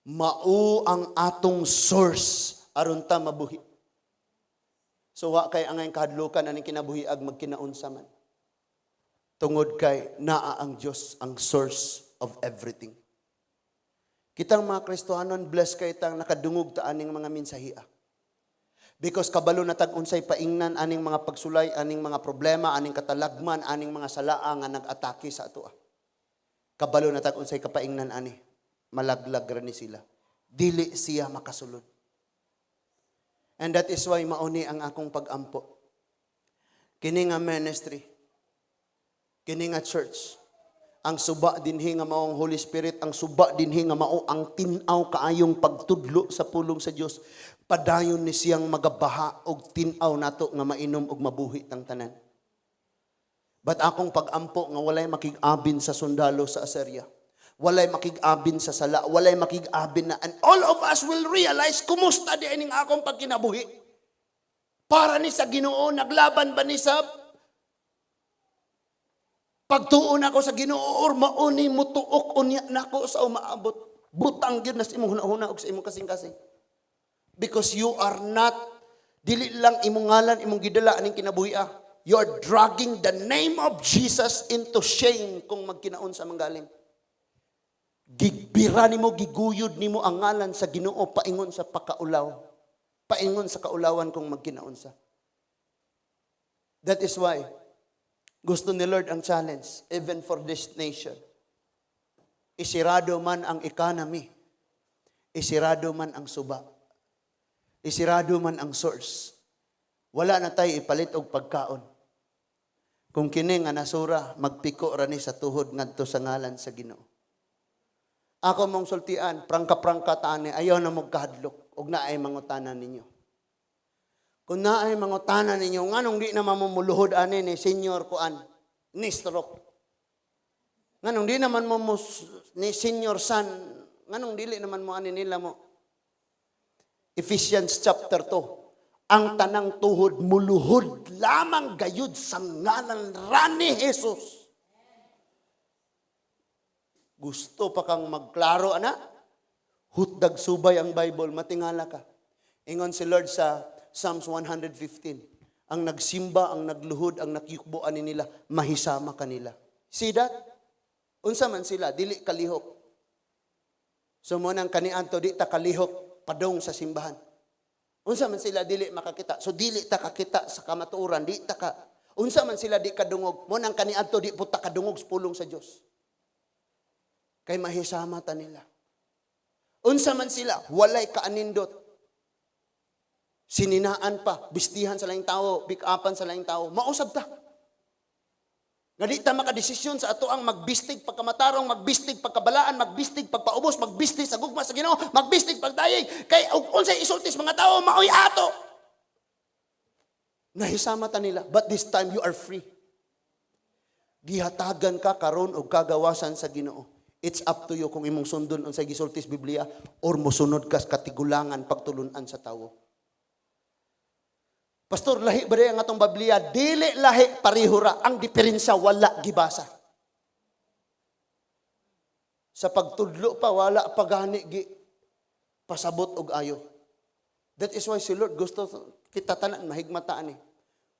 Speaker 1: mao ang atong source aron ta mabuhi. So wa kay angay kahadlukan aning kinabuhi ag magkinaunsa man. Tungod kay naa ang Diyos ang source of everything. Kitang mga Kristohanon, blessed kay tang nakadungog ta aning mga mensahia. Because kabalo na tag-unsay paingnan aning mga pagsulay, aning mga problema, aning katalagman, aning mga salaa nga nag-atake sa ato. Kabalo na tag-unsay kapaingnan ani. Malaglag ra ni sila. Dili siya makasulod. And that is why mauni ang akong pag-ampo. Kini nga ministry, kini nga church, Ang suba dinhi nga mao ang Holy Spirit, ang suba dinhi nga mao ang tin-aw kaayong pagtudlo sa pulong sa Dios. Padayon ni siyang magabaha og tin-aw nato nga mainom og mabuhi tang tanan. But akong pag-ampo nga walay makig-abin sa sundalo sa Assyria. Walay makig-abin sa sala, walay makig-abin na, and all of us will realize kumusta di ining akong pagkinabuhi. Para ni sa Ginoo, naglaban ba ni sa pagtuon ako sa Ginoo or mauni mo tuok unya nako sa umaabot. Butang gyud na sa imong hunahuna og sa imong kasing-kasing. Because you are not, dili lang imong ngalan, imong gidala aning kinabuhi. You are dragging the name of Jesus into shame kung magkinaon sa manggaling. Gigbira nimo, giguyod nimo ang ngalan sa Ginoo paingon sa pakaulaw. Paingon sa kaulawan kung magkinaon sa. That is why gusto ni Lord ang challenge, even for this nation. Isirado man ang economy. Isirado man ang suba. Isirado man ang source. Wala na tayo ipalit og pagkaon. Kung kini nga nasura, magpiko ra ni sa tuhod ngadto sa ngalan sa Ginoo. Ako mong sultian, prangka-prangka tani, ayaw na mong kahadlok, og naay mangutanan ninyo. Kung naay mangutanan ninyo, nganong di naman mo muluhod ani ni Senior Kuan, ni Stroke. Nganong di naman mo ni Senior San, nganong dili naman mo ani nila mo. Ephesians chapter 2, ang tanang tuhod muluhod lamang gayud sa ngalan ra ni Jesus. Gusto pa kang magklaro, ana? Hutdag subay ang Bible, matingala ka. Ingon si Lord sa Psalms 115, ang nagsimba, ang nagluhod, ang nakikbuan nila, mahisama kanila. See that? Unsa man sila, dili kalihok. So mo nang kaniadto, di ta kalihok, padong sa simbahan. Unsa man sila, dili makakita. So dili ta kakita sa kamatuoran, di ta ka. Unsa man sila, di kadungog. Mo nang kaniadto, di po ta kadungog sa pulong sa Dios. Kay mahisama ta nila. Unsa man sila, walay kaanindot. Sininaan pa, bistihan sa laing tao, pick-upan sa laing tao, mausab ta. Nga di ta makadesisyon sa ato ang magbistig pagkamatarong, magbistig pagkabalaan, magbistig pagpaubos, magbistig sa gugma sa Ginoo, magbistig pagdayeg, kay unsay isultis mga tao, maoy ato. Nahisama ta nila, but this time you are free. Gihatagan ka karon og kagawasan sa Ginoo. It's up to you kung imong sundon unsay gisultis Biblia or mosunod ka sa katigulangan pagtulunan sa tawo. Pastor, lahi ba ang atong Biblia? Dili lahi parihura. Ang diferensya, wala gibasa. Sa pagtudlo pa, wala pagani pasabot og ayo. That is why si Lord gusto kita tanan mahigmataan ni.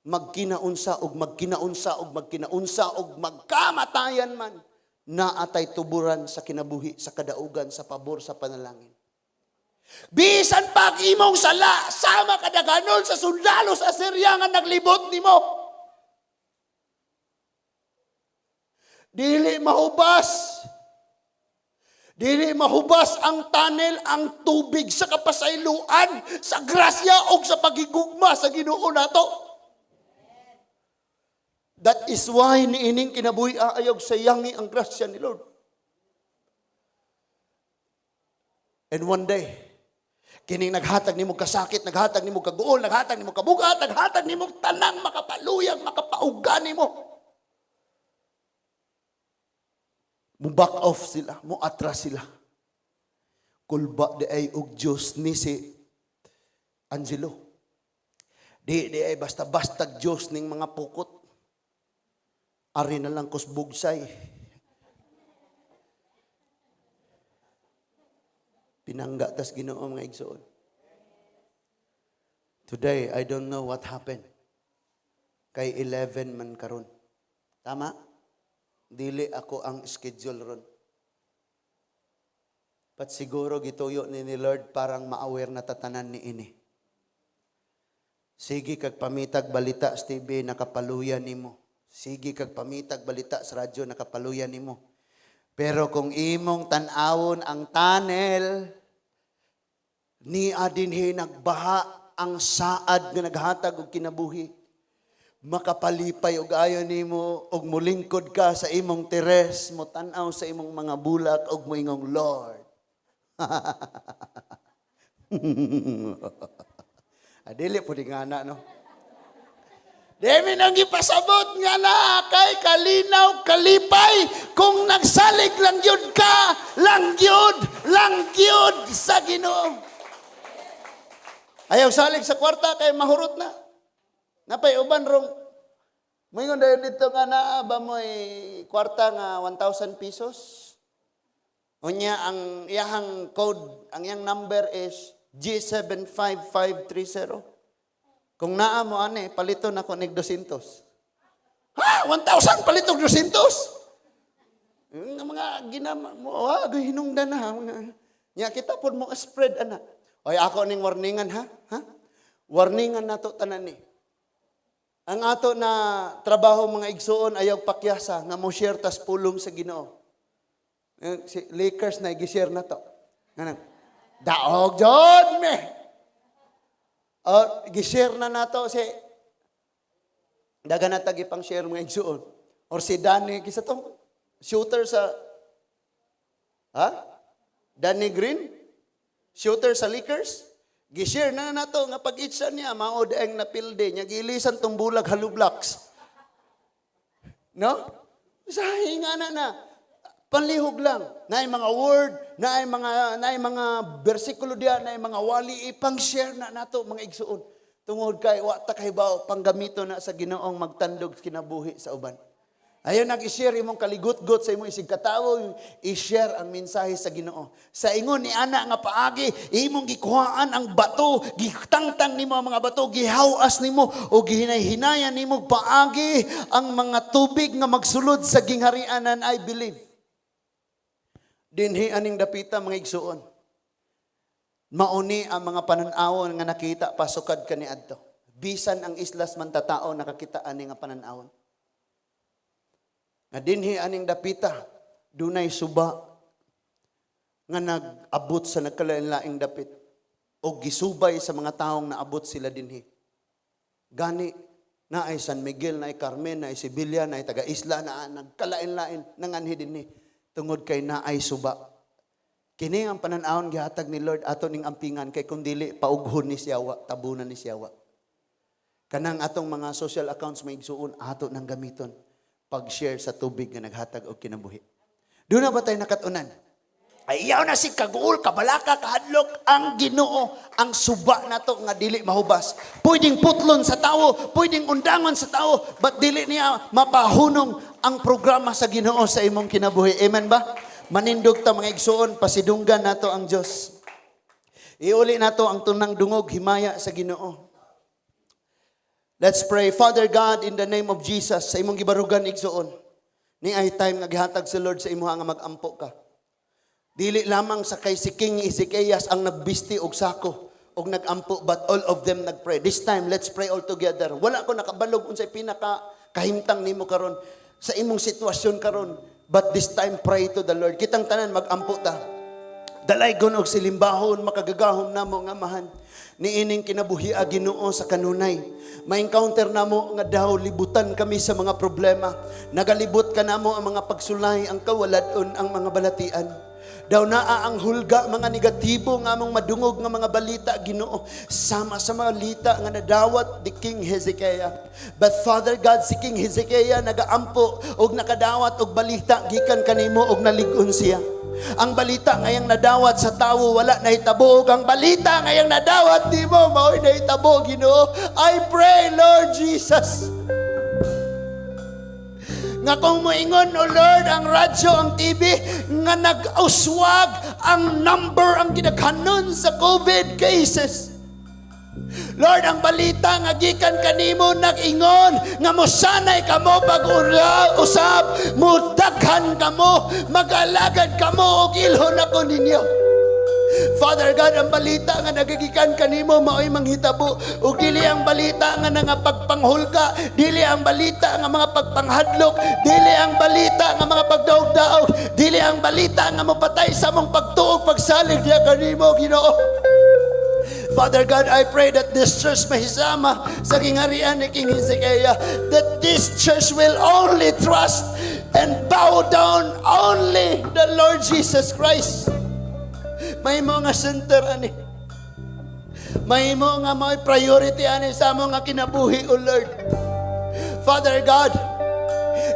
Speaker 1: Magkinaunsa og magkinaunsa og magkinaunsa og magkamatayan man na atay tuburan sa kinabuhi, sa kadaugan, sa pabor, sa panalangin. Bisan pag imong sala, sama kadaganon sa sundalo sa Assyria nga naglibot nimo. Dili mahubas. Dili mahubas ang tunnel, ang tubig sa kapasayloan, sa grasya o sa pagigugma sa Ginoo nato. That is why niining kinabuhi ayog sayangi ang grasya ni Lord. And one day, kining naghatag nimo kasakit, naghatag nimo kaguol, naghatag nimo kabugat, naghatag nimo tanang makapaluyag, makapauga nimo. Mo back off sila, mo atras sila. Kulba di ay og Diyos ni si Angelo. Di ay basta-basta Diyos ning mga pukot. Ari na lang kusbugsay. Pinangga tas Ginoo mga igsoon. Today, I don't know what happened. Kay 11 man karon. Tama? Dili ako ang schedule ron. But siguro gituyo ni Lord parang ma-aware na tatanan ni ini. Sige kag pamitag balita sa TV nakapaluyan nimo. Sige kag pamitag balita sa radyo nakapaluyan nimo. Pero kung imong tan-awon ang tunnel, ni adinhi nagbaha ang saad nga naghatag og kinabuhi. makapalipay og ayon nimo og mulingkod ka sa imong teres, mo tan-aw sa imong mga bulak og moingong Lord. Adili po di nga na, no? Demi nang ipasabot nga na kay kalinaw kalipay kung nagsalig lang yun ka, lang yun sa Ginoo. Ayaw salig sa kwarta kay mahurot na. Napay uban rong moingon dayon dito nga na ba mo'y kwarta nga 1,000 pesos. Unya ang iyahang code, ang iyang number is G75530. Kung naa mo ane, palito na ko nig 200. Ha? 1,000 palito 200? Yung mga ginama mo, hinungdan na. Nya kita po mo spread, ana. Oy, ako ning warningan, ha? Warningan na to tanan ni. Ang ato na trabaho mga igsuon, ayaw pakyasa, nga mo share tas pulong sa Ginoo. Si Lakers na i-share na to. Daog, John, me! I-share na nato si daga na tagi pang share mga igsuon. Or si Danny, kisa tong shooter sa Danny Green? Shooter sa Lakers? Gi-share na nato nga pag-itsa niya, maod ang napilde niya, gilisan tong bulag halublocks. No? Sahinga na. Panlihog lang. Naay mga word, naay mga bersikulo diya, naay mga wali, ipang-share na nato mga igsuon. Tungod kay wa ta kahibaw panggamito na sa Ginoong magtandog kinabuhi sa uban. Ayaw nag-i-share imong kaligot-got sa imong isig katawo, i-share ang mensahe sa Ginoo. Sa ingon ni ana nga paagi, imong gikuhaan ang bato, gitangtang nimo ang mga bato, gihawas nimo o gihinay-hinayan nimo paagi ang mga tubig nga magsulod sa gingharianan, I believe. Dinhi aning dapita mga igsuon. Mauni ang mga pananawon nga nakita pasukad kaniadto. Bisan ang islas man tatao nakakita ani nga pananawon. Na dinhi aning dapita dunay suba nga nag-abot sa nagkalain-laing dapit o gisubay sa mga taong naabot sila dinhi. Gani na ay San Miguel, na ay Carmen, na ay Sibilya, na ay taga-isla, na nagkalain-lain nanganhi dinhi. Tungod kay naay suba. Kini ang pananawon gihatag ni Lord ato ning ampingan kay kung dili paughon ni siyawa, tabunan ni siyawa. Kanang atong mga social accounts may igsuon ato nang gamiton pag-share sa tubig nga naghatag og kinabuhi. Doon na ba tayo nakatunan? Ayaw na si kaguol, kabalaka, kahadlok ang Ginoo, ang suba nato nga dili mahubas. Pwedeng putlon sa tawo, pwedeng undangon sa tawo, but dili niya mapahunong ang programa sa Ginoo sa imong kinabuhi. Amen ba? Manindog ta mga igsuon, pasidunggan nato ang Dios. Iuli nato ang tunang dungog himaya sa Ginoo. Let's pray. Father God, in the name of Jesus, sa imong gibarugan igsuon, ni ay time nga gihatag sa Lord sa imuha nga magampo ka. Dili lamang sa kay si King Ezekias ang nagbisti og sako og nagampo, but all of them nagpray. This time, let's pray all together. Wala ko nakabalog unsay pinaka kahimtang nimo karon sa imong sitwasyon karon, but this time pray to the Lord. Kitang tanan magampo ta. Dalaygon og silimbahon makagagahom namo nga mahan. Niining kinabuhi a Ginoo sa kanunay. Ma-encounter namo nga daw libutan kami sa mga problema. Nagalibot ka namo ang mga pagsulay, ang kawaladon, ang mga balatian. Daw naa ang hulga, mga negatibo nga among madungog nga mga balita, Ginoo, sama sa mga balita nga nadawat ni King Hezekiah. But Father God, si King Hezekiah nagaampo og nakadawat og balita gikan kanimo og naligon siya. Ang balita ngayang nadawat sa tawo wala nahitabo, ang balita ngayang nadawat nimo mao'y nahitabo, Ginoo. I pray, Lord Jesus, nga kung moingon, O Lord, ang radyo, ang TV, nga nag-uswag ang number, ang ginaghanon sa COVID cases. Lord, ang balita nga gikan kanimo nag-ingon nga mosanay kamo pag-usab, mudaghan kamo, mag-alagad kamo og ilhon ako ninyo. Father God, ang balita nga nagagikan kanimo mao'y manghitabo, ug dili ang balita nga pagpanghulga, dili ang balita nga mga pagpanghadlok, dili ang balita nga mga pagdaog-daog, dili ang balita nga mapatay sa mong pagtuog pagsalig diya kanimo, Ginoo. Father God, I pray that this church mahisama sa kingharian ni King Hezekiah, that this church will only trust and bow down only the Lord Jesus Christ. May mga center ani. May mga priority ani sa mga kinabuhi, O Lord. Father God,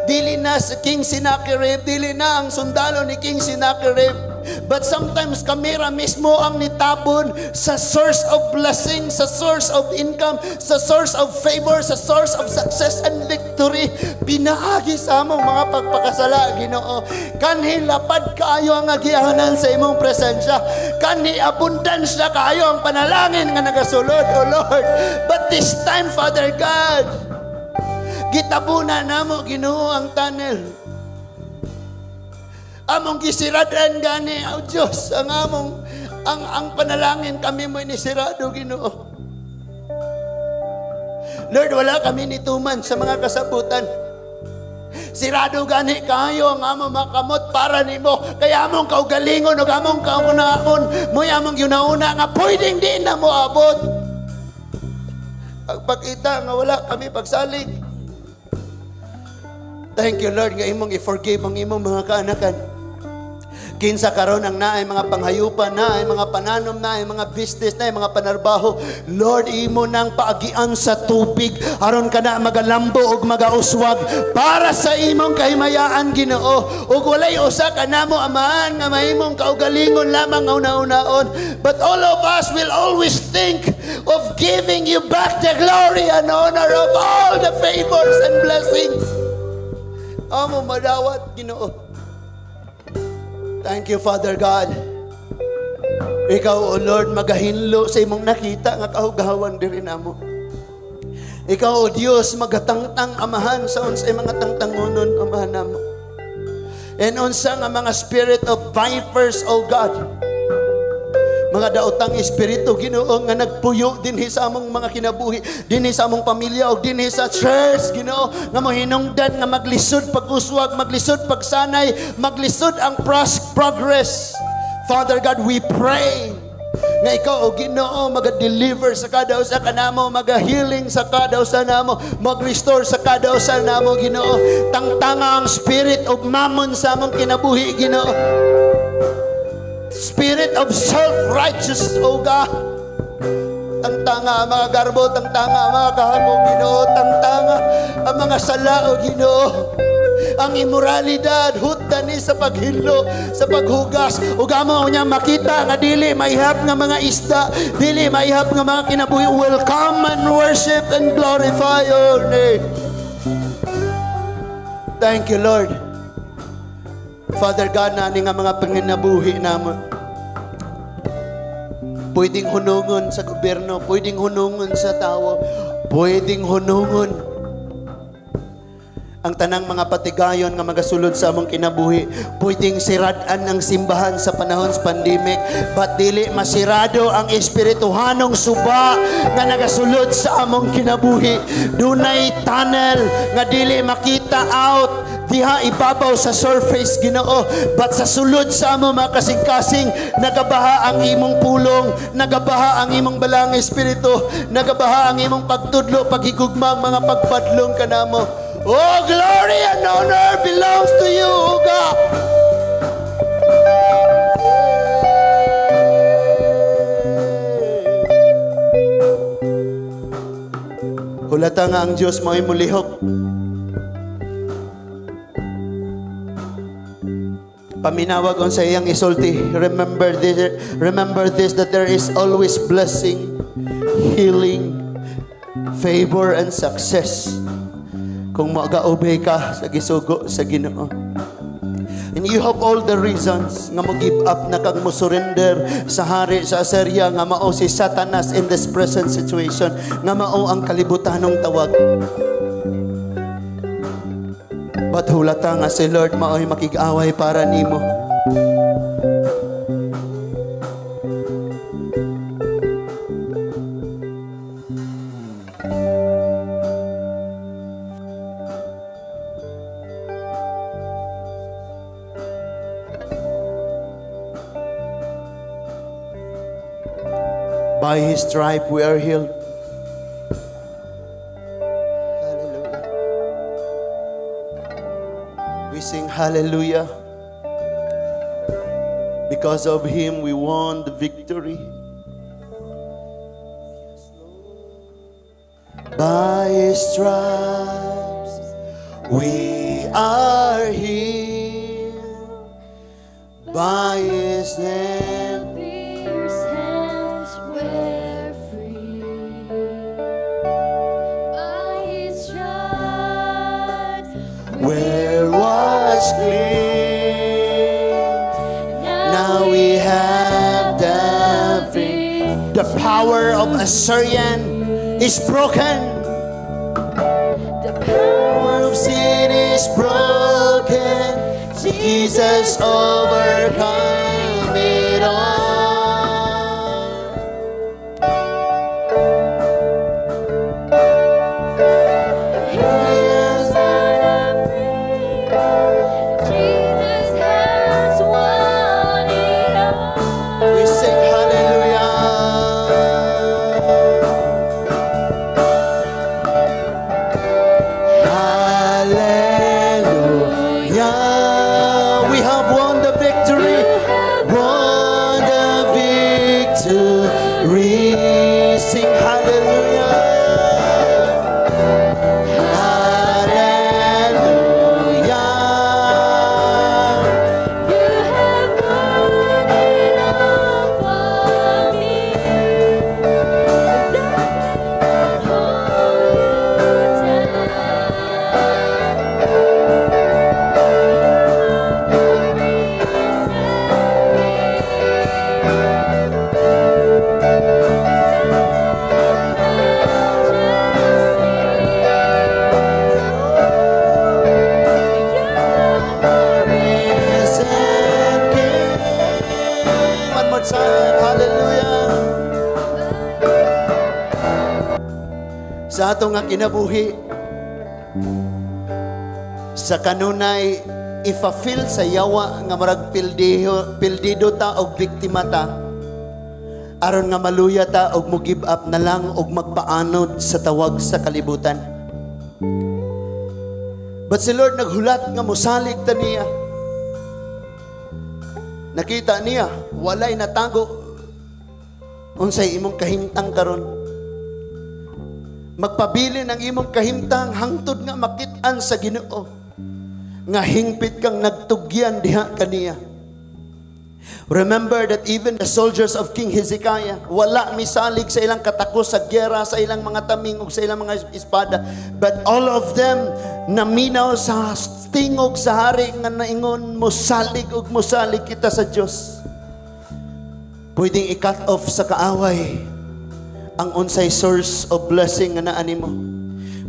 Speaker 1: dili na si King Sennacherib, dili na ang sundalo ni King Sennacherib, but sometimes kami ra mismo ang nitabon sa source of blessing, sa source of income, sa source of favor, sa source of success and victory. Pinaagi sa among mga pagpakasala, Ginoo. Kanhi lapad kaayo ang agianan sa imong presensya. Kanhi abundance na kaayo ang panalangin nga nagasulod, O Lord. But this time, Father God, gitabunan namo, Ginoo, ang tunnel. Among gisiradan gani, O Diyos, ang panalangin kami mo inisirado, Ginoo. Lord, wala kami nituman sa mga kasabutan. Sirado gani kayo ang among makamot para nimo. Kaya among kaugalingon o among kaunaon, mo among yunauna nga pwedeng di na mo abot. Pagpakita nga wala kami pagsalig. Thank you, Lord, nga imong i-forgive ang imong mga kaanakan. Kinsa karon ang naay mga panghayupan, naay mga pananom, naay mga business, naay mga panarbaho. Lord, imo nang paagian sa tubig aron kana magalambo ug magauswag para sa imong kahimayaan, Ginoo. Ug walay usa ka namo amahan nga mahimong kaugalingon lamang una-unaon. But all of us will always think of giving you back the glory and honor of all the favors and blessings. Amo madawat, Ginoo. Thank you, Father God. Ikaw, O Lord, magahinlo sa imong nakita nga kahugawan diri namo. Ikaw, O Dios, magatangtang amahan sa unsay mga tangtangonon amahan namo. And unsa nga mga spirit of vipers, O God, mga daotang espiritu, Ginoo, nga nagpuyo dinhi sa among mga kinabuhi, dinhi sa among pamilya o dinhi sa church, Ginoo, nga mahinungdan nga maglisod pag-uswag, maglisod pagsanay, maglisod ang progress. Father God, we pray nga ikaw, O Ginoo, maga-deliver sa kada usa kanamo, maga-healing sa kada usa namo, mag-restore sa kada usa namo, Ginoo. Tangtanga ang spirit of mammon sa among kinabuhi, Ginoo. Spirit of self-righteous, O God. Tangtanga ang mga garbo, tangtanga ang mga kahamo, Ginoo. Tangtanga ang mga sala, O Ginoo. Ang immoralidad, hutda ni sa paghilo, sa paghugas. O gamo niya makita nga dili maihap nga mga isda, dili maihap nga mga kinabuhi. Will come and worship and glorify your name. Thank you, Lord. Father God, nani nga mga panginabuhi naman. Pwedeng hunungon sa gobyerno, pwedeng hunungon sa tao, pwedeng hunungon ang tanang mga patigayon nga magasulod sa among kinabuhi. Pwedeng siradan ang simbahan sa panahon sa pandemic, but dili masirado ang espirituhanong suba nga nagasulod sa among kinabuhi. Dunay tunnel nga dili makita out diha ibabaw sa surface, Ginoo, but sa sulod sa among mga kasing-kasing nagabaha ang imong pulong, nagabaha ang imong balang espiritu, nagabaha ang imong pagtudlo, paghigugma, mga pagpadlong kanamo. Oh, glory and honor belongs to you, O God. Hulata nga ang Diyos mo ay mulihok. Paminawag on sa iyang isulti. Remember this, that there is always blessing, healing, favor, and success kung mag-obey ka sa gisugo sa Ginoo. And you have all the reasons nga mo-give up na kag mo-surrender sa hari sa Assyria, nga mao si Satanas in this present situation, nga mao ang kalibutanong tawag. But hulata nga si Lord mao'y makig-away para nimo. By His stripe we are healed. Hallelujah. We sing hallelujah. Because of Him we won the victory. By His stripes we are healed. By His hand
Speaker 2: Pierced hands we're free. By His stripes
Speaker 1: we're washed clean. Now we have the victory. The power of Assyrian is broken.
Speaker 2: the power
Speaker 1: Of sin is broken. Jesus overcome it all.
Speaker 2: has set us free. Jesus has won it all.
Speaker 1: We sing hallelujah. Hallelujah. We have won the victory. Won the victory. Sing hallelujah. Hallelujah.
Speaker 2: You have won it all for me. Nothing can hold you
Speaker 1: Risen King. One more time. Hallelujah. Sa ato nga kinabuhi, sa kanunay ifa-feel sa yawa nga marag pildido ta og biktima ta, aron nga maluya ta og mo give up na lang og magpaanod sa tawag sa kalibutan. But si Lord naghulat nga mosalig ta niya. Nakita niya, walay natago unsay imong kahimtang karon. Magpabilin ang imong kahimtang hangtod nga makit-an sa Ginoo nga hingpit kang nagtugyan diha kaniya. Remember that even the soldiers of King Hezekiah, wala misalig sa ilang katakos sa gyera, sa ilang mga taming ug sa ilang mga espada, but all of them naminaw sa tingog sa hari nga naingon, mosalig ug mosalig kita sa Dios. Pwedeng i-cut off sa kaaway ang unsay source of blessing nga naa nimo.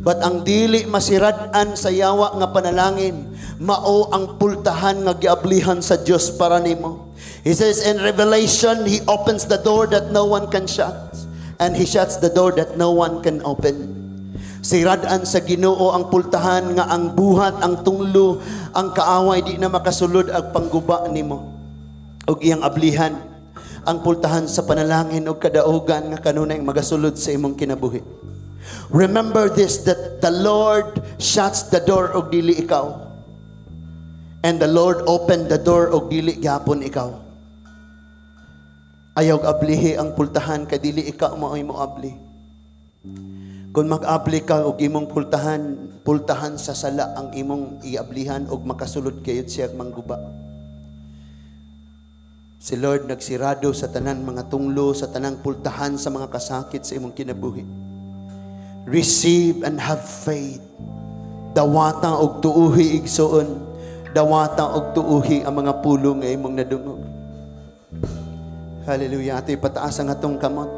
Speaker 1: But ang dili masirad-an sa yawa nga panalangin, mao ang pultahan nga giablihan sa Dios para nimo. He says in Revelation, He opens the door that no one can shut, and He shuts the door that no one can open. Sirad-an sa Ginoo ang pultahan nga ang buhat, ang tunglo, ang kaaway di na makasulod ang pangguba nimo. Og iyang ablihan ang pultahan sa panalangin o kadaugan nga kanunay magasulod sa imong kinabuhi. Remember this, that the Lord shuts the door og dili ikaw, and the Lord opened the door og dili gyapon ikaw. Ayaw ablihi ang pultahan kay dili ikaw mao'y mo abli. Kung mag-abli ka og imong pultahan sa sala ang imong iablihan og makasulod kayod siya mangguba. Si Lord nagsirado sa tanan mga tunglo, sa tanang pultahan sa mga kasakit sa imong kinabuhi. Receive and have faith. Dawata og tuuhi igsoon. Dawata og tuuhi ang mga pulong nga imong nadungog. Hallelujah. Ito'y pataas ang atong kamot.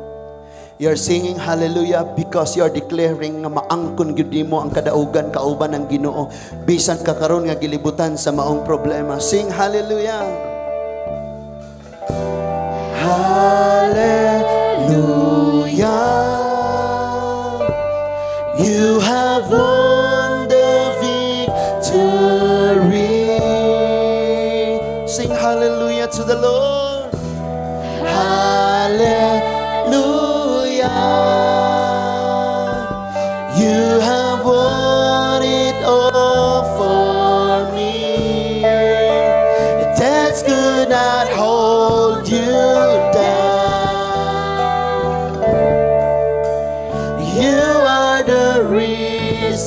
Speaker 1: You're singing hallelujah because you're declaring nga maangkon gyud nimo ang kadaugan kauban ng Ginoo bisan ka karon nga gilibutan sa maong problema. Sing hallelujah. Hallelujah. You have won the victory. Sing hallelujah to the Lord. Hallelujah.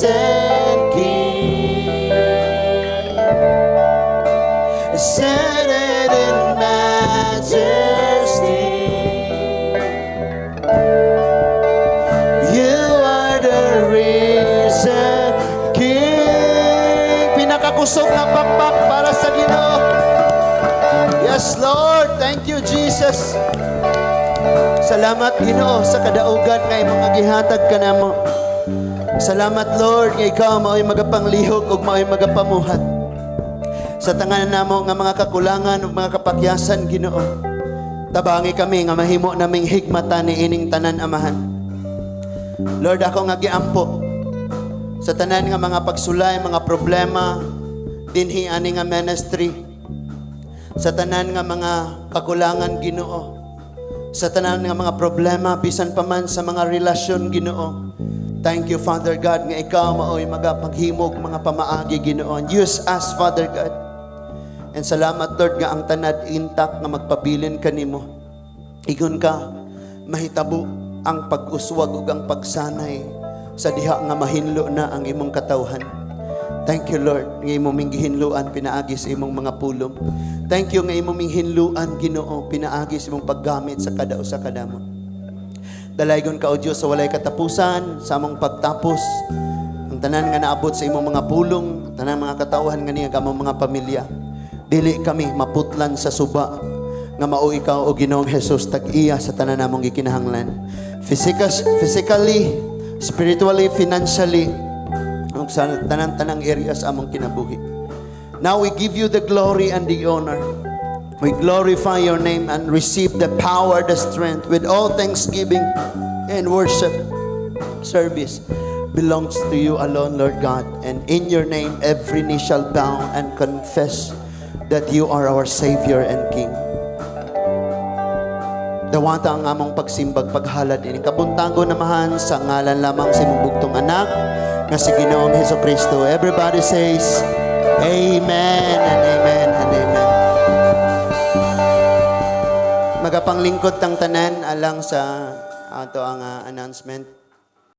Speaker 1: risen King, seated in majesty. You are the risen King. Pinakakusog na pakpak para sa Ginoo. Yes, Lord. Thank you, Jesus. Salamat, Ginoo, sa kadaugan nga mga gihatag ka namo. Salamat, Lord, nga ikaw mao'y magapanglihok ug mao'y magapamuhat sa tanganan namo nga mga kakulangan ug mga kapakyasan, Ginoo. Tabangi kami nga mahimo naming higmatan ni ining tanan, Amahan. Lord, ako nga giampo sa tanan nga mga pagsulay, mga problema dinhi ani nga ministry, sa tanan nga mga kakulangan, Ginoo, sa tanan nga mga problema bisan pa man sa mga relasyon, Ginoo. Thank you, Father God, nga ikaw mao'y magapaghimog mga pamaagi, Ginoo. Use us, Father God. And salamat, Lord, nga ang tanad intact nga magpabilin kanimo. Igon ka mahitabo ang pag-uswag ug ang pagsanay sa diha nga mahinlo na ang imong katawhan. Thank you, Lord, nga imong minggihinluan pinaagi sa imong mga pulong. Thank you nga imong minghinluan, Ginoo, pinaagi sa imong paggamit sa kada usa ka damo. Dalaygon ka, O Dios, sa walay katapusan, sa among pagtapos, ang tanan nga naabot sa imong mga pulong, tanan mga katawhan nga niya, among mga pamilya. Dili kami maputlan sa suba, nga mao ikaw, O Ginoong Jesus, tag-iya sa tanan namong gikinahanglan. Physically, spiritually, financially, ug sa tanan-tanang areas among kinabuhi. Now we give you the glory and the honor. We glorify your name and receive the power, the strength with all thanksgiving and worship. Service belongs to you alone, Lord God. And in your name, every knee shall bow and confess that you are our Savior and King. Dawata ang among pagsimbag, paghalad ini kabuntago namahan sa ngalan lamang sa imong bugtong anak nga si Ginoong Hesukristo. Everybody says, Amen and Amen and Amen. Magapanglingkod tang tanan alang sa ato ang announcement.